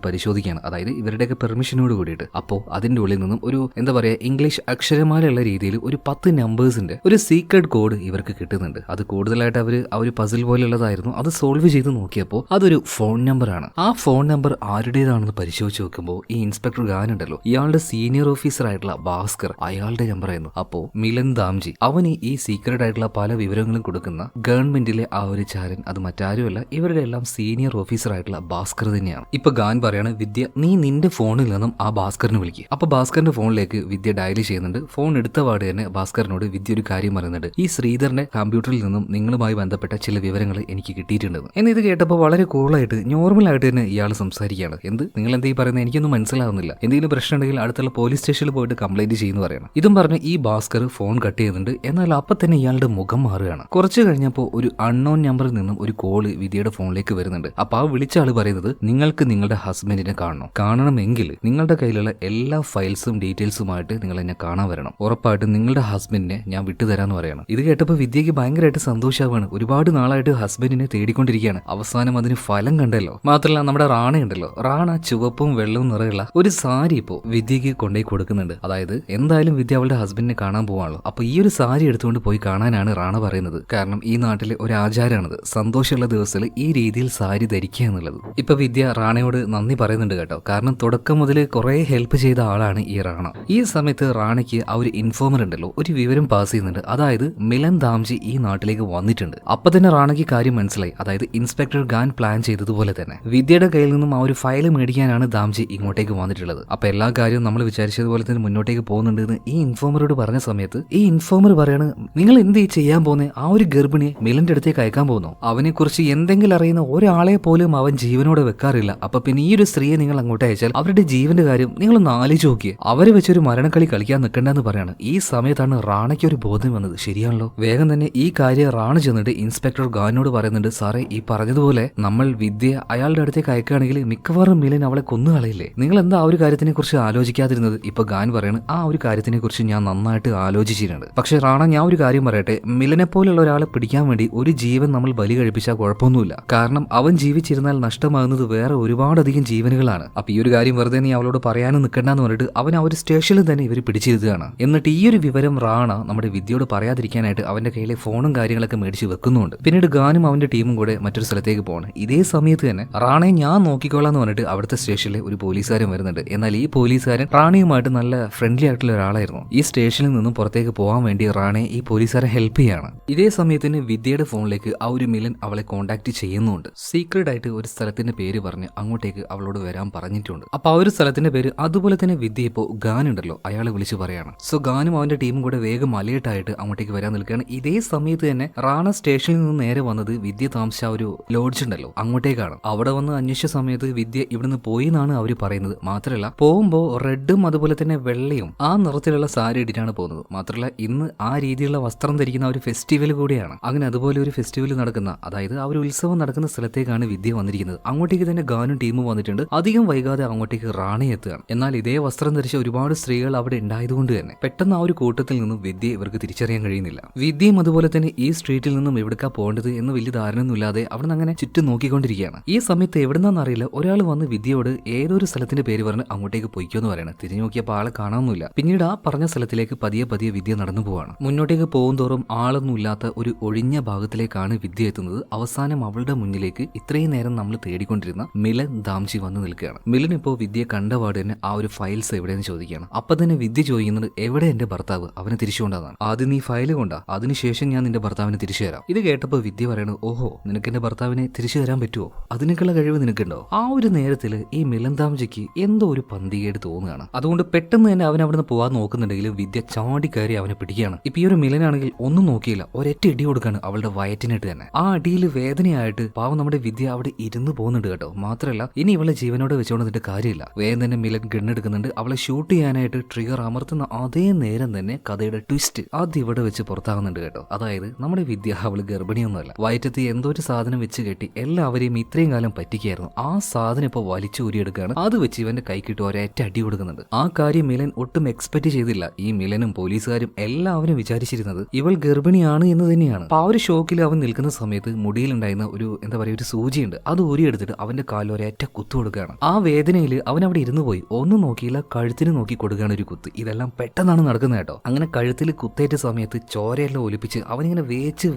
പരിശോധിക്കുകയാണ്. അതായത് ഇവരുടെയൊക്കെ പെർമിഷനോട് കൂടിയിട്ട്. അപ്പോൾ അതിന്റെ ഉള്ളിൽ നിന്നും ഒരു എന്താ പറയാ ഇംഗ്ലീഷ് അക്ഷരമാലയുള്ള രീതിയിൽ ഒരു 10 നമ്പേഴ്സിന്റെ ഒരു സീക്രട്ട് കോഡ് ഇവർക്ക് കിട്ടുന്നുണ്ട്. അത് കൂടുതലായിട്ട് അവർ ആ ഒരു പസിൽ പോലുള്ളതായിരുന്നു. അത് സോൾവ് ചെയ്ത് നോക്കിയപ്പോൾ അതൊരു ഫോൺ നമ്പറാണ്. ആ ഫോൺ നമ്പർ ആരുടേതാണെന്ന് പരിശോധിച്ച് നോക്കുമ്പോൾ ഈ ഇൻസ്പെക്ടർ ഗാൻ ഉണ്ടല്ലോ, ഇയാളുടെ സീനിയർ ഓഫീസർ ആയിട്ടുള്ള ഭാസ്കർ, അയാളുടെ നമ്പർ ആയിരുന്നു. അപ്പോ മിലൻ താംജി അവന് ഈ സീക്രട്ട് ആയിട്ടുള്ള പല വിവരങ്ങളും കൊടുക്കുന്ന ഗവൺമെന്റിലെ ആ ഒരു ചാരൻ അത് മറ്റാരുമല്ല, ഇവരുടെ എല്ലാം സീനിയർ ഓഫീസർ ആയിട്ടുള്ള ഭാസ്കർ തന്നെയാണ്. ഇപ്പൊ ഗാൻ പറയാണ്, വിദ്യ നീ നിന്റെ ഫോണിൽ നിന്നും ആ ഭാസ്കറിനെ വിളിക്കുക. അപ്പൊ ഭാസ്കറിന്റെ ഫോണിലേക്ക് വിദ്യ ഡയൽ ചെയ്യുന്നുണ്ട്. ഫോൺ എടുത്ത പാട് തന്നെ ഭാസ്കറിനോട് വിദ്യ ഒരു കാര്യം പറയുന്നുണ്ട്. ഈ ശ്രീധരന്റെ കമ്പ്യൂട്ടറിൽ നിന്നും നിങ്ങളുമായി ബന്ധപ്പെട്ട ചില വിവരങ്ങൾ എനിക്ക് കിട്ടിയിട്ടുണ്ടെന്ന്. എന്ന് ഇത് കേട്ടപ്പോൾ വളരെ കൂളായിട്ട് നോർമൽ ആയിട്ട് തന്നെ ഇയാൾ സംസാരിക്കുകയാണ്. എന്ത് നിങ്ങൾ എന്തീ പറയുന്നത്, എനിക്കൊന്നും മനസ്സിലാവുന്നില്ല. എന്തെങ്കിലും പ്രശ്നം ഉണ്ടെങ്കിൽ അടുത്തുള്ള പോലീസ് സ്റ്റേഷനിൽ പോയിട്ട് കംപ്ലൈന്റ് ചെയ്യുന്നു പറയണം. ഇതും പറഞ്ഞ് ഈ ഭാസ്കർ ഫോൺ കട്ട് ചെയ്യുന്നുണ്ട്. എന്നാൽ അപ്പൊ തന്നെ ഇയാളുടെ മുഖം മാറുകയാണ്. കുറച്ച് കഴിഞ്ഞപ്പോൾ ഒരു അൺനോൺ നമ്പറിൽ നിന്നും ഒരു കോള് വിദ്യയുടെ ഫോണിലേക്ക് വരുന്നുണ്ട്. അപ്പൊ ആ വിളിച്ച ആള് പറയുന്നത്, നിങ്ങൾക്ക് നിങ്ങളുടെ ഹസ്ബൻഡിനെ കാണണമെങ്കിൽ നിങ്ങളുടെ കയ്യിലുള്ള എല്ലാ ഫയൽസും ഡീറ്റെയിൽസുമായിട്ട് നിങ്ങൾ എന്നെ കാണാൻ വരണം. ഉറപ്പായിട്ടും നിങ്ങളുടെ ഹസ്ബൻഡിനെ ഞാൻ വിട്ടുതരാന്ന് പറയണം. ഇത് കേട്ടപ്പോൾ വിദ്യയ്ക്ക് ഭയങ്കരമായിട്ട് സന്തോഷമാവാണ്. ഒരുപാട് നാളായിട്ട് ഹസ്ബൻഡിനെ തേടിക്കൊണ്ടിരിക്കുകയാണ്. അവസാനം അതിന് ഫലം കണ്ടല്ലോ. മാത്രമല്ല നമ്മുടെ റാണയുണ്ടല്ലോ, റാണ ചുവപ്പും വെള്ളവും നിറയുള്ള ഒരു സാരി ഇപ്പോൾ വിദ്യയ്ക്ക് കൊണ്ടുപോയി കൊടുക്കുന്നുണ്ട്. അതായത് എന്തായാലും വിദ്യ അവളുടെ ഹസ്ബൻഡിനെ കാണാൻ പോവാണല്ലോ. അപ്പൊ ഈ ഒരു സാരി എടുത്തുകൊണ്ട് പോയി കാണാനാണ് റാണ പറയുന്നത്. കാരണം ഈ നാട്ടിലെ ഒരു ആചാരമാണിത്, സന്തോഷമുള്ള ദിവസത്തിൽ ഈ രീതിയിൽ സാരി ധരിക്കുക എന്നുള്ളത്. ഇപ്പൊ വിദ്യ റാണയോട് നന്ദി പറയുന്നുണ്ട് കേട്ടോ. കാരണം തുടക്കം മുതൽ കുറെ ഹെൽപ്പ് ചെയ്ത ആളാണ് ഈ റാണ. ഈ സമയത്ത് റാണയ്ക്ക് ആ ഒരു ഇൻഫോമർ ഉണ്ടല്ലോ ഒരു വിവരം പാസ് ചെയ്യുന്നുണ്ട്. അതായത് മിലൻ താംജി ഈ നാട്ടിലേക്ക് വന്നിട്ടുണ്ട്. അപ്പൊ തന്നെ റാണയ്ക്ക് കാര്യം മനസ്സിലായി. അതായത് ഇൻസ്പെക്ടർ ഗാൻ പ്ലാൻ ചെയ്തതുപോലെ തന്നെ വിദ്യയുടെ കയ്യിൽ നിന്നും ആ ഒരു ഫയൽ മേടിക്കാനാണ് താംജി ഇങ്ങോട്ടേക്ക് വന്നിട്ടുള്ളത്. അപ്പൊ എല്ലാ കാര്യവും നമ്മൾ വിചാരിച്ചതുപോലെ തന്നെ മുന്നോട്ടേക്ക് പോകുന്നുണ്ട് എന്ന് ഈ ഇൻഫോമറോട് പറഞ്ഞ സമയത്ത് ഈ ഇൻഫോമർ പറയാണ്, നിങ്ങൾ എന്ത് ചെയ്യാൻ പോകുന്നത്, ആ ഒരു ഗർഭിണിയെ മിലന്റെ അടുത്തേക്ക് അയക്കാൻ പോകുന്നു. അവനെ കുറിച്ച് എന്തെങ്കിലും അറിയുന്ന ഒരാളെ പോലും അവൻ ജീവനോടെ വെക്കാറില്ല. അപ്പൊ പിന്നെ ഈ ഒരു സ്ത്രീയെ നിങ്ങൾ അങ്ങോട്ട് അയച്ചാൽ അവരുടെ ജീവന്റെ കാര്യം നിങ്ങളൊന്ന് ആലോചിച്ച് നോക്കിയേ. അവരെ വെച്ചൊരു മരണക്കളി കളിക്കാൻ നിൽക്കണ്ടെന്ന് പറയാണ്. ഈ സമയത്താണ് റാണയ്ക്ക് ഒരു ബോധ്യം വന്നത്. ശരിയാണല്ലോ, വേഗം തന്നെ ഈ കാര്യം റാണ ചെന്നിട്ട് ഇൻസ്പെക്ടർ ഗാനോട് പറയുന്നുണ്ട്, സാറേ ഈ പറഞ്ഞതുപോലെ നമ്മൾ വിദ്യ അയാളുടെ അടുത്തേക്ക് അയക്കുകയാണെങ്കിൽ മിക്കവാറും മിലൻ അവളെ കൊന്നുകളയില്ലേ, നിങ്ങൾ എന്താ ആ ഒരു കാര്യത്തിനെ കുറിച്ച് ആലോചിക്കാതിരുന്നത്? ഇപ്പൊ ഗാൻ പറയാണ്, ആ ഒരു കാര്യത്തിനെ കുറിച്ച് ഞാൻ നന്നായിട്ട് ആലോചിച്ചിട്ടുണ്ട്. പക്ഷെ റാണ ഞാൻ ഒരു കാര്യം പറയട്ടെ, മിലനെ പോലുള്ള ഒരാളെ പിടിക്കാൻ വേണ്ടി ഒരു ജീവൻ നമ്മൾ ബലി കഴിപ്പിച്ചാൽ കുഴപ്പമൊന്നുമില്ല. കാരണം അവൻ ജീവിച്ചിരുന്നാൽ നഷ്ടമാകുന്നത് വേറെ ഒരുപാടധികം ജീവനുകളാണ്. അപ്പൊ ഈ ഒരു കാര്യം വെറുതെ നീ അവളോട് പറയാനും നിൽക്കണ്ടെന്ന് പറഞ്ഞിട്ട് അവൻ ആ ഒരു സ്റ്റേഷനിൽ തന്നെ ഇവർ പിടിച്ചിരുത്തുകയാണ്. എന്നിട്ട് ഈ ഒരു വിവരം റാണ നമ്മുടെ വിദ്യയോട് പറയാതിരിക്കാനായിട്ട് അവന്റെ കയ്യിലെ ഫോണും കാര്യങ്ങളൊക്കെ മേടിച്ച് വെക്കുന്നുണ്ട്. പിന്നീട് ഗാനും അവന്റെ ടീമും കൂടെ മറ്റൊരു സ്ഥലത്തേക്ക് പോകണം. ഇതേ സമയത്ത് തന്നെ റാണയെ ഞാൻ നോക്കിക്കോളാന്ന് പറഞ്ഞിട്ട് അവിടുത്തെ സ്റ്റേഷനിലെ ഒരു പോലീസുകാരൻ വരുന്നുണ്ട്. എന്നാൽ ഈ പോലീസുകാരൻ റാണയുമായിട്ട് നല്ല ഫ്രണ്ട്ലി ആയിട്ടുള്ള ഒരാളായിരുന്നു. ഈ സ്റ്റേഷനിൽ നിന്നും പുറത്തേക്ക് പോകാൻ വേണ്ടി റാണയെ ഈ പോലീസുകാരെ ഹെൽപ്പ് ചെയ്യാണ്. ഇതേ സമയത്തിന് വിദ്യയുടെ ഫോണിലേക്ക് ആ ഒരു മിലൻ അവളെ കോൺടാക്ട് ചെയ്യുന്നുണ്ട്. സീക്രട്ട് ആയിട്ട് ഒരു സ്ഥലത്തിന്റെ പേര് പറഞ്ഞ് അങ്ങോട്ടേക്ക് അവളോട് വരാൻ പറഞ്ഞിട്ടുണ്ട്. അപ്പൊ ആ ഒരു സ്ഥലത്തിന്റെ പേര് അതുപോലെ തന്നെ വിദ്യ ഇപ്പോൾ ഗാൻ ഉണ്ടല്ലോ അയാളെ വിളിച്ച് പറയാണ്. സോ ഗാനും അവന്റെ ടീമും കൂടെ വേഗം അലേർട്ടായിട്ട് അങ്ങോട്ടേക്ക് വരാൻ നിൽക്കുകയാണ്. ഇതേ സമയത്ത് തന്നെ റാണ സ്റ്റേഷനിൽ നിന്ന് നേരെ വന്നത് വിദ്യ താമസിച്ച ഒരു ലോഡ്ജ് ഉണ്ടല്ലോ അങ്ങോട്ടേക്കാണ്. അവിടെ വന്ന് അന്വേഷിച്ച സമയത്ത് വിദ്യ ഇവിടുന്ന് പോയി എന്നാണ് അവർ പറയുന്നത്. മാത്രമല്ല പോകുമ്പോ റെഡും അതുപോലെ തന്നെ വെള്ളയും ആ നിറത്തിലുള്ള സാരി ഇട്ടിട്ടാണ് പോകുന്നത്. മാത്രമല്ല ഇന്ന് ആ രീതിയിലുള്ള വസ്ത്രം ധരിക്കുന്ന ഒരു ഫെസ്റ്റിവൽ കൂടിയാണ്. അങ്ങനെ അതുപോലെ ഒരു ഫെസ്റ്റിവൽ നടക്കുന്ന, അതായത് ആ ഒരു ഉത്സവം നടക്കുന്ന സ്ഥലത്തേക്കാണ് വിദ്യ വന്നിരിക്കുന്നത്. അങ്ങോട്ടേക്ക് തന്നെ ഗാനും ടീമും വന്നിട്ടുണ്ട്. അധികം വൈകാതെ അങ്ങോട്ടേക്ക് റാണി എത്തുകയാണ്. എന്നാൽ ഇതേ വസ്ത്രം ധരിച്ച ഒരുപാട് സ്ത്രീകൾ അവിടെ ഉണ്ടായതുകൊണ്ട് തന്നെ പെട്ടെന്ന് ആ ഒരു കൂട്ടത്തിൽ നിന്നും വിദ്യ ഇവർക്ക് തിരിച്ചറിയാൻ കഴിയുന്നില്ല. വിദ്യയും അതുപോലെ തന്നെ ഈ സ്ട്രീറ്റിൽ നിന്നും എവിടേക്കാ പോകേണ്ടത് എന്ന് വലിയ ധാരണയൊന്നുമില്ലാതെ അവിടെ നിന്ന് അങ്ങനെ ചുറ്റും നോക്കിക്കൊണ്ടിരിക്കുകയാണ്. ഈ സമയത്ത് എവിടുന്നാന്നറിയില്ല ഒരാൾ വന്ന് വിദ്യയോട് ഏതൊരു സ്ഥലത്തിന്റെ പേര് പറഞ്ഞ് അങ്ങോട്ടേക്ക് പൊയ്ക്കോന്ന് പറയണം. തിരിഞ്ഞു നോക്കിയപ്പോൾ ആളെ കാണാനൊന്നുമില്ല. പിന്നീട് ആ പറഞ്ഞ സ്ഥലത്തിലേക്ക് പതിയെ പതിയെ വിദ്യ നടന്നു പോവാണ്. മുന്നോട്ടേക്ക് പോകുന്തോറും ആളൊന്നുമില്ലാത്ത ഒരു ഒഴിഞ്ഞ ഭാഗത്തിലേക്കാണ് വിദ്യ എത്തുന്നത്. അവസാനം അവളുടെ മുന്നിലേക്ക് ഇത്രയും നേരം നമ്മൾ തേടിക്കൊണ്ടിരുന്ന മിലൻ താംജി വന്ന് നിൽക്കുകയാണ്. മിലൻ ഇപ്പോൾ വിദ്യയെ കണ്ടപാട് തന്നെ ആ ഒരു ഫയൽസ് എവിടെയെന്ന് ചോദിക്കുകയാണ്. അപ്പൊ തന്നെ വിദ്യ ചോദിക്കുന്നത്, എവിടെ എന്റെ ഭർത്താവ്, അവനെ തിരിച്ചുകൊണ്ടാണ്. ആദ്യം നീ ഫയൽ കൊണ്ടാ, അതിനുശേഷം ഞാൻ നിന്റെ ഭർത്താവിനെ തിരിച്ചു തരാം. ഇത് കേട്ടപ്പോൾ വിദ്യ പറയണത്, ഓഹോ നിനക്ക് എന്റെ ഭർത്താവിനെ തിരിച്ചു തരാൻ പറ്റുമോ, അതിനൊക്കെയുള്ള കഴിവ് നിനക്കുണ്ടോ? ആ ഒരു നേരത്തിൽ ഈ മിലൻ താംജിക്ക് എന്തോ ഒരു പന്തികേട് തോന്നുകയാണ്. അതുകൊണ്ട് പെട്ടെന്ന് തന്നെ അവൻ അവിടെ നിന്ന് പോകാൻ നോക്കുന്നുണ്ടെങ്കിൽ വിദ്യ ചാടി ചാടി കയറി അവനെ പിടിക്കുകയാണ്. ഇപ്പൊ ഈ ഒരു മിലനാണെങ്കിൽ ഒന്നും നോക്കിയില്ല, ഒരൊറ്റ ഇടി കൊടുക്കാണ് അവളുടെ വയറ്റിനിട്ട് തന്നെ. ആ അടിയിൽ വേദനയായിട്ട് പാവം നമ്മുടെ വിദ്യ അവിടെ ഇരുന്ന് പോകുന്നുണ്ട് കേട്ടോ. മാത്രമല്ല ഇനി ഇവളെ ജീവനോട് വെച്ചോണ്ടിട്ട് കാര്യമില്ല. വേഗം തന്നെ മിലൻ ഗണ്ണെടുക്കുന്നുണ്ട്. അവളെ ഷൂട്ട് ചെയ്യാനായിട്ട് ട്രിഗർ അമർത്തുന്ന അതേ നേരം തന്നെ കഥയുടെ ട്വിസ്റ്റ് ആദ്യം ഇവിടെ വെച്ച് പുറത്താകുന്നുണ്ട് കേട്ടോ. അതായത് നമ്മുടെ വിദ്യ അവള് ഗർഭിണിയൊന്നുമല്ല, വയറ്റത്ത് എന്തോ ഒരു സാധനം വെച്ച് കെട്ടി എല്ലാവരെയും ഇത്രയും കാലം പറ്റിക്കായിരുന്നു. ആ സാധനം ഇപ്പൊ വലിച്ചു ഊരിയെടുക്കുകയാണ്. അത് വെച്ച് ഇവന്റെ കൈക്കിട്ട് ഒരേറ്റ അടി കൊടുക്കുന്നുണ്ട്. ആ കാര്യം മിലൻ ഒട്ടും എക്സ്പെക്ട് ചെയ്തില്ല. ഈ മിലനും പോലീസുകാരും എല്ലാവരും വിചാരിച്ചിരുന്നത് ഇവൾ ഗർഭിണിയാണ് എന്ന് തന്നെയാണ്. ആ ഒരു ഷോക്കിൽ അവൻ നിൽക്കുന്ന സമയത്ത് മുടിയിലുണ്ടായിരുന്ന ഒരു എന്താ പറയുക ഒരു സൂചിയുണ്ട്, അത് ഊരിയെടുത്തിട്ട് അവന്റെ കാലിൽ ഒരേറ്റ കുത്തു കൊടുക്കുകയാണ്. ആ വേദനയിൽ അവൻ അവിടെ ഇരുന്ന് പോയി, ഒന്നും നോക്കിയില്ല, കഴുത്തിന് നോക്കി കൊടുക്കുകയാണ് ഒരു കുത്ത്. ഇതെല്ലാം പെട്ടെന്നാണ് നടക്കുന്നത് കേട്ടോ. അങ്ങനെ കഴുത്തിൽ കുത്തേറ്റ സമയത്ത് ചോരയെല്ലാം ഒലിപ്പിച്ച് അവനിങ്ങനെ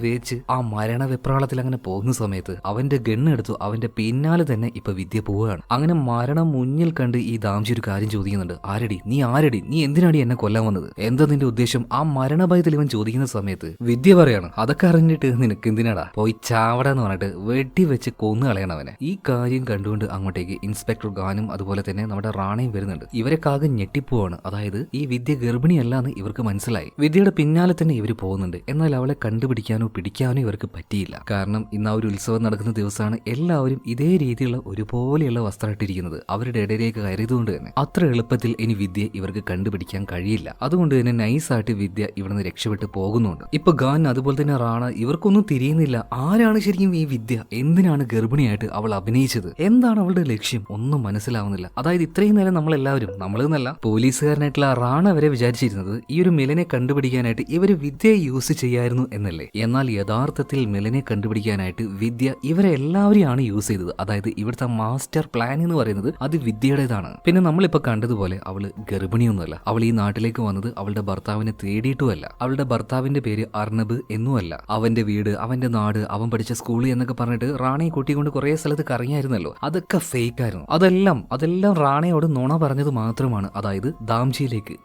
വേച്ച് ആ മരണ വെപ്രാളത്തിൽ അങ്ങനെ പോകുന്ന സമയത്ത് അവന്റെ ഗണ്ണെടുത്തു അവന്റെ പിന്നാലെ തന്നെ ഇപ്പൊ വിദ്യ പോവുകയാണ്. അങ്ങനെ മരണം മുന്നിൽ കണ്ട് ഈ ദാംജി ഒരു കാര്യം ചോദിക്കുന്നുണ്ട്, ആരടി നീ എന്തിനാടി എന്നെ കൊല്ലാൻ വന്നത്, എന്താ നിന്റെ ഉദ്ദേശം? ആ മരണഭയത്തിൽ ഇവൻ ചോദിക്കുന്ന സമയത്ത് വിദ്യ പറയാണ്, അതൊക്കെ അറിഞ്ഞിട്ട് നിനക്ക് എന്തിനാടാ, പോയി ചാവടാന്ന് പറഞ്ഞിട്ട് വെട്ടി വെച്ച് കൊന്നു കളയണം അവനെ. ഈ കാര്യം കണ്ടുകൊണ്ട് അങ്ങോട്ടേക്ക് ഇൻസ്പെക്ടർ ഖാനും അതുപോലെ തന്നെ നമ്മുടെ റാണയും വരുന്നുണ്ട്. ഇവരൊക്കെ ആകെ ഞെട്ടിപ്പോവാണ്. അതായത് ഈ വിദ്യ ഗർഭിണിയല്ലാന്ന് ഇവർക്ക് മനസ്സിലായി. വിദ്യയുടെ പിന്നാലെ തന്നെ ഇവർ പോകുന്നുണ്ട്. എന്നാൽ അവളെ കണ്ടുപിടിക്കാനോ പിടിക്കാനോ ഇവർക്ക് പറ്റിയില്ല. കാരണം ഇന്ന് ആ ഒരു ഉത്സവം നടക്കുന്ന ദിവസമാണ്. എല്ലാവരും ഇതേ രീതിയിലുള്ള ഒരുപോലെയുള്ള വസ്ത്രം ഇട്ടിരിക്കുന്നത്. അവരുടെ ഇടയിലേക്ക് കയറിയതുകൊണ്ട് തന്നെ അത്ര എളുപ്പത്തിൽ ഇനി വിദ്യ ഇവർക്ക് കണ്ടുപിടിക്കാൻ കഴിയില്ല. അതുകൊണ്ട് തന്നെ നൈസായിട്ട് വിദ്യ ഇവിടുന്ന് രക്ഷപ്പെട്ട് പോകുന്നുണ്ട്. ഇപ്പൊ ഖാൻ അതുപോലെ തന്നെ റാണ ഇവർക്കൊന്നും തിരിയുന്നില്ല. ആരാണ് ശരിക്കും ഈ വിദ്യ, എന്തിനാണ് ഗർഭിണിയായിട്ട് അവൾ അഭിനയിച്ചത്, എന്താണ് അവളുടെ ലക്ഷ്യം, ഒന്നും മനസ്സിലാവുന്നില്ല. അതായത് ഇത്രയും നേരം നമ്മളെല്ലാവരും, നമ്മളെന്നല്ല പോലീസുകാരനായിട്ടുള്ള റാണ വരെ വിചാരിച്ചിരുന്നത് ഈ ഒരു മിലനെ കണ്ടുപിടിക്കാനായിട്ട് ഇവര് വിദ്യയെ യൂസ് ചെയ്യായിരുന്നു എന്നല്ലേ. എന്നാൽ യഥാർത്ഥത്തിൽ മിലനെ കണ്ടുപിടിക്കാനായിട്ട് വിദ്യ ഇവരെ എല്ലാവരെയാണ് യൂസ് ചെയ്തത്. അതായത് ഇവിടുത്തെ മാസ്റ്റർ പ്ലാൻ എന്ന് പറയുന്നത് അത് വിദ്യയുടേതാണ്. പിന്നെ നമ്മളിപ്പോ കണ്ടതുപോലെ അവള് ഗർഭിണിയൊന്നുമല്ല. അവൾ ഈ നാട്ടിലേക്ക് വന്നത് അവളുടെ ഭർത്താവിനെ തേടിയിട്ടുമല്ല. അവളുടെ ഭർത്താവിന്റെ പേര് അർണബ് എന്നുമല്ല. അവന്റെ വീട്, അവന്റെ നാട്, അവൻ പഠിച്ച സ്കൂൾ എന്നൊക്കെ പറഞ്ഞിട്ട് റാണയെ കൂട്ടിക്കൊണ്ട് കുറെ സ്ഥലത്ത് കറങ്ങിയായിരുന്നല്ലോ. അതൊക്കെ ഫേക്ക് ആയിരുന്നു. അതെല്ലാം റാണയോട് നുണ പറഞ്ഞത് മാത്രമാണ്. അതായത്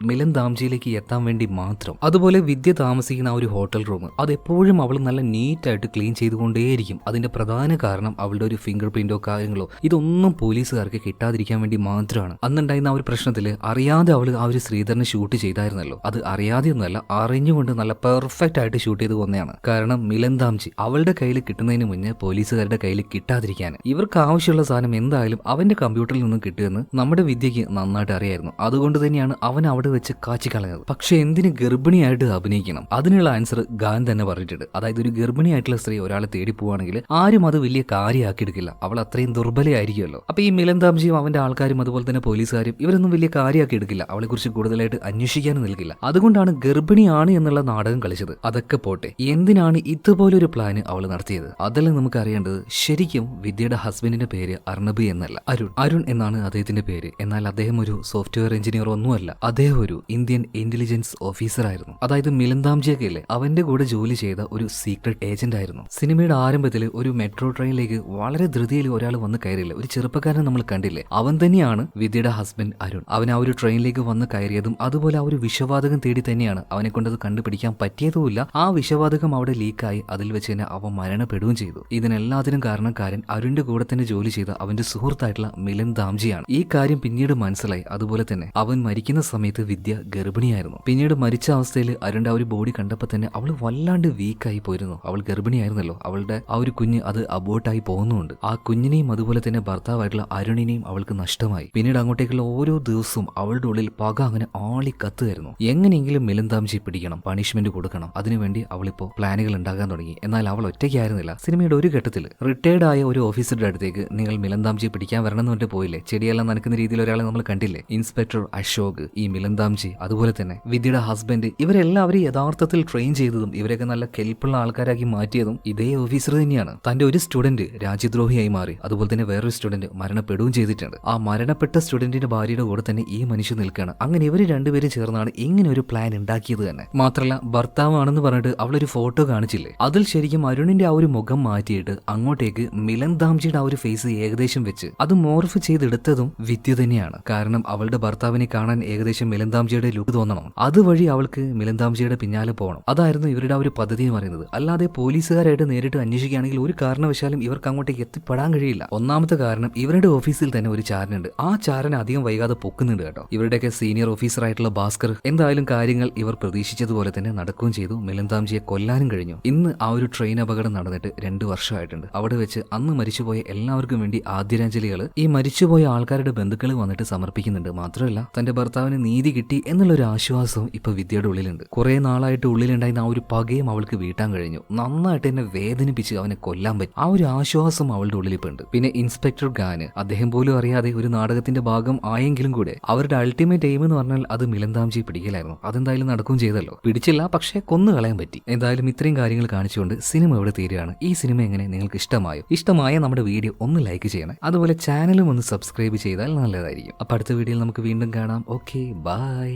മിലൻ ദാംജിയിലേക്ക് എത്താൻ വേണ്ടി മാത്രം. അതുപോലെ വിദ്യ താമസിക്കുന്ന ആ ഒരു ഹോട്ടൽ റൂം അതെപ്പോഴും അവൾ നല്ല നീറ്റായിട്ട് ക്ലീൻ ചെയ്തുകൊണ്ടേയിരിക്കും. അതിന്റെ പ്രധാന കാരണം അവളുടെ ഒരു ഫിംഗർ പ്രിന്റോ കാര്യങ്ങളോ ഇതൊന്നും പോലീസുകാർക്ക് കിട്ടാതിരിക്കാൻ വേണ്ടി മാത്രമാണ്. അന്നുണ്ടായിരുന്ന ആ ഒരു പ്രശ്നത്തിൽ അറിയാതെ അവൾ ആ ഒരു ശ്രീധരനെ ഷൂട്ട് ചെയ്തായിരുന്നല്ലോ. അത് അറിയാതെയൊന്നുമല്ല, അറിഞ്ഞുകൊണ്ട് നല്ല പെർഫെക്റ്റ് ആയിട്ട് ഷൂട്ട് ചെയ്ത് കൊന്നതാണ്. കാരണം മിലൻ ദാംജി അവളുടെ കയ്യിൽ കിട്ടുന്നതിന് മുന്നേ പോലീസുകാരുടെ കയ്യിൽ കിട്ടാതിരിക്കാൻ ഇവർക്ക് ആവശ്യമുള്ള സാധനം എന്തായാലും അവന്റെ കമ്പ്യൂട്ടറിൽ നിന്നും കിട്ടുമെന്ന് നമ്മുടെ വിദ്യക്ക് നന്നായിട്ട് അറിയായിരുന്നു. അതുകൊണ്ട് തന്നെയാണ് അവൻ അവിടെ വെച്ച് കാച്ചിക്കളഞ്ഞത്. പക്ഷെ എന്തിന് ഗർഭിണിയായിട്ട് അഭിനയിക്കണം? അതിനുള്ള ആൻസർ ഖാൻ തന്നെ പറഞ്ഞിട്ടുണ്ട്. അതായത് ഒരു ഗർഭിണിയായിട്ടുള്ള സ്ത്രീ ഒരാളെ തേടി പോവുകയാണെങ്കിൽ ആരും അത് വലിയ കാര്യമാക്കി എടുക്കില്ല. അവൾ അത്രയും ദുർബലയായിരിക്കുമല്ലോ. അപ്പൊ ഈ മിലൻ ദാംജിയും അവന്റെ ആൾക്കാരും അതുപോലെ തന്നെ പോലീസുകാരും ഇവരൊന്നും വലിയ കാര്യമാക്കി എടുക്കില്ല. അവളെ കുറിച്ച് കൂടുതലായിട്ട് അന്വേഷിക്കാനും നൽകില്ല. അതുകൊണ്ടാണ് ഗർഭിണിയാണ് എന്നുള്ള നാടകം കളിച്ചത്. അതൊക്കെ പോട്ടെ, എന്തിനാണ് ഇതുപോലൊരു പ്ലാന് അവൾ നടത്തിയത്? അതല്ല നമുക്ക് അറിയേണ്ടത്. ശരിക്കും വിദ്യയുടെ ഹസ്ബൻഡിന്റെ പേര് അർണബ് എന്നല്ല, അരുൺ എന്നാണ് അദ്ദേഹത്തിന്റെ പേര്. എന്നാൽ അദ്ദേഹം ഒരു സോഫ്റ്റ്വെയർ എഞ്ചിനീയർ ഒന്നുമല്ല. അദ്ദേഹം ഒരു ഇന്ത്യൻ ഇന്റലിജൻസ് ഓഫീസർ ആയിരുന്നു. അതായത് മിലൻ ദാംജിയൊക്കെ ഇല്ലേ, അവന്റെ കൂടെ ജോലി ചെയ്ത ഒരു സീക്രട്ട് ഏജന്റ് ആയിരുന്നു. സിനിമയുടെ ആരംഭത്തിൽ ഒരു മെട്രോ ട്രെയിനിലേക്ക് വളരെ ധൃതിയിൽ ഒരാൾ വന്ന് കയറിയില്ല, ഒരു ചെറുപ്പക്കാരനെ നമ്മൾ കണ്ടില്ലേ, അവൻ തന്നെയാണ് വിദ്യയുടെ ഹസ്ബൻഡ് അരുൺ. അവൻ ആ ഒരു ട്രെയിനിലേക്ക് വന്ന് കയറിയതും അതുപോലെ ആ ഒരു വിഷവാതകം തേടി തന്നെയാണ്. അവനെ കൊണ്ടത് കണ്ടുപിടിക്കാൻ പറ്റിയതുമില്ല. ആ വിഷവാതകം അവിടെ ലീക്കായി അതിൽ വെച്ച് തന്നെ അവൻ മരണപ്പെടുകയും ചെയ്തു. ഇതിനെല്ലാത്തിനും കാരണക്കാരൻ അരുണിന്റെ കൂടെ തന്നെ ജോലി ചെയ്ത അവന്റെ സുഹൃത്തായിട്ടുള്ള മിലൻ ദാംജിയാണ്. ഈ കാര്യം പിന്നീട് മനസ്സിലായി. അതുപോലെ തന്നെ അവൻ മരിക്കുന്ന സമയത്ത് വിദ്യ ഗർഭിണിയായിരുന്നു. പിന്നീട് മരിച്ച അവസ്ഥയിൽ അരുണിന്റെ ആ ഒരു ബോഡി കണ്ടപ്പോൾ തന്നെ അവൾ വല്ലാണ്ട് വീക്കായി പോയിരുന്നു. അവൾ ഗർഭിണിയായിരുന്നല്ലോ. അവളുടെ ആ ഒരു കുഞ്ഞ് അത് അബോർട്ടായി പോകുന്നുണ്ട്. ആ കുഞ്ഞിനെയും അതുപോലെ തന്നെ ഭർത്താവായിട്ടുള്ള അരുണിനെയും അവൾക്ക് നഷ്ടമായി. പിന്നീട് അങ്ങോട്ടേക്കുള്ള ഓരോ ദിവസവും അവളുടെ ഉള്ളിൽ പക അങ്ങനെ ആളി കത്തുമായിരുന്നു. എങ്ങനെയെങ്കിലും മിലൻ ദാംജിയെ പിടിക്കണം, പണിഷ്മെന്റ് കൊടുക്കണം. അതിനുവേണ്ടി അവളിപ്പോ പ്ലാനുകൾ ഉണ്ടാക്കാൻ തുടങ്ങി. എന്നാൽ അവൾ ഒറ്റയ്ക്കായിരുന്നില്ല. സിനിമയുടെ ഒരു ഘട്ടത്തിൽ റിട്ടയർഡ് ആയ ഒരു ഓഫീസറുടെ അടുത്തേക്ക് നിങ്ങൾ മിലൻ ദാംജിയെ പിടിക്കാൻ വരണം എന്ന് പറഞ്ഞിട്ട് പോയില്ലേ, ചെടിയെല്ലാം നനക്കുന്ന രീതിയിൽ ഒരാളെ നമ്മൾ കണ്ടില്ലേ, ഇൻസ്പെക്ടർ അശോക്, ഈ മിലൻ ദാംജി, അതുപോലെ തന്നെ വിദ്യയുടെ ഹസ്ബൻഡ്, ഇവരെല്ലാവരും യഥാർത്ഥത്തിൽ ട്രെയിൻ ചെയ്തതും ഇവരൊക്കെ നല്ല കെൽപ്പുള്ള ആൾക്കാരാക്കി മാറ്റിയതും ഇതേ ഓഫീസർ തന്നെയാണ്. തന്റെ ഒരു സ്റ്റുഡന്റ് രാജ്യദ്രോഹിയായി മാറി, അതുപോലെ തന്നെ വേറൊരു സ്റ്റുഡന്റ് മരണപ്പെടുകയും ചെയ്തിട്ടുണ്ട്. ആ മരണപ്പെട്ട സ്റ്റുഡന്റിന്റെ ഭാര്യയുടെ കൂടെ തന്നെ ഈ മനുഷ്യൻ നിൽക്കുകയാണ്. അങ്ങനെ ഇവർ രണ്ടുപേരും ചേർന്നാണ് ഇങ്ങനെ ഒരു പ്ലാൻ ഉണ്ടാക്കിയത് തന്നെ. മാത്രമല്ല ഭർത്താവാണെന്ന് പറഞ്ഞിട്ട് അവളൊരു ഫോട്ടോ കാണിച്ചില്ലേ, അതിൽ ശരിക്കും അരുണിന്റെ ആ ഒരു മുഖം മാറ്റിയിട്ട് അങ്ങോട്ടേക്ക് മിലൻ ദാംജിയുടെ ആ ഒരു ഫേസ് ഏകദേശം വെച്ച് അത് മോർഫ് ചെയ്തെടുത്തതും വിദ്യ തന്നെയാണ്. കാരണം അവളുടെ ഭർത്താവിനെ കാണാൻ ഏകദേശം മിലൻ ദാംജിയുടെ ലുക്ക് തോന്നണം. അതുവഴി അവൾക്ക് മിലൻ ദാംജിയുടെ പിന്നാലെ പോകണം. അതായിരുന്നു ഇവരുടെ ആ ഒരു പദ്ധതി എന്ന് പറയുന്നത്. അല്ലാതെ പോലീസുകാരായിട്ട് നേരിട്ട് അന്വേഷിക്കുകയാണെങ്കിൽ ഒരു കാരണവശാലും ഇവർക്ക് അങ്ങോട്ടേക്ക് എത്തിപ്പെടാൻ കഴിയില്ല. ഒന്നാമത്തെ കാരണം ഇവരുടെ ഓഫീസിൽ തന്നെ ഒരു ചാരനുണ്ട്. ആ ചാരൻ അധികം വൈകാതെ പൊക്കുന്നുണ്ട് കേട്ടോ. ഇവരുടെയൊക്കെ സീനിയർ ഓഫീസർ ആയിട്ടുള്ള ഭാസ്കർ എന്തായാലും കാര്യങ്ങൾ ഇവർ പ്രതീക്ഷിച്ചതുപോലെ തന്നെ നടക്കുകയും ചെയ്തു. മിലന്താംജിയെ കൊല്ലാനും കഴിഞ്ഞു. ഇന്ന് ആ ഒരു ട്രെയിൻ അപകടം നടന്നിട്ട് 2 വർഷമായിട്ടുണ്ട്. അവിടെ വെച്ച് അന്ന് മരിച്ചുപോയ എല്ലാവർക്കും വേണ്ടി ആദ്യരാഞ്ജലികൾ ഈ മരിച്ചുപോയ ആൾക്കാരുടെ ബന്ധുക്കൾ വന്നിട്ട് സമർപ്പിക്കുന്നുണ്ട്. മാത്രമല്ല തന്റെ ഭർത്താവിന് നീതി കിട്ടി എന്നുള്ളൊരു ആശ്വാസവും ഇപ്പൊ വിദ്യയുടെ ഉള്ളിലുണ്ട്. കുറെ നാളായിട്ട് ഉള്ളിലുണ്ടായിരുന്ന ആ ഒരു പകയും അവൾക്ക് വീട്ടാൻ കഴിഞ്ഞു. നന്നായിട്ട് എന്നെ വേദനിപ്പിച്ച് അവനെ കൊല്ലാൻ പറ്റും. ആ ഒരു ആശ്വാസം അവളുടെ ഉള്ളിൽ ഇപ്പൊ ഉണ്ട്. പിന്നെ ഇൻസ്പെക്ടർ ഗാന്, അദ്ദേഹം പോലും അറിയാതെ ഒരു നാടകത്തിന്റെ ഭാഗം ആയെങ്കിലും കൂടെ അവരുടെ അൾട്ടിമേറ്റ് എയിം എന്ന് പറഞ്ഞാൽ അത് മിലന്താംജി പിടിക്കലായിരുന്നു. അതെന്തായാലും നടക്കുകയും ചെയ്തല്ലോ. പിടിച്ചില്ല, പക്ഷേ കൊന്നു കളയാൻ പറ്റി. എന്തായാലും ഇത്രയും കാര്യങ്ങൾ കാണിച്ചുകൊണ്ട് സിനിമ ഇവിടെ തീരുകയാണ്. ഈ സിനിമ എങ്ങനെ നിങ്ങൾക്ക് ഇഷ്ടമായോ? ഇഷ്ടമായ നമ്മുടെ വീഡിയോ ഒന്ന് ലൈക്ക് ചെയ്യണം. അതുപോലെ ചാനലും ഒന്ന് സബ്സ്ക്രൈബ് ചെയ്താൽ നല്ലതായിരിക്കും. അപ്പൊ അടുത്ത വീഡിയോയിൽ നമുക്ക് വീണ്ടും കാണാം. Okay, by.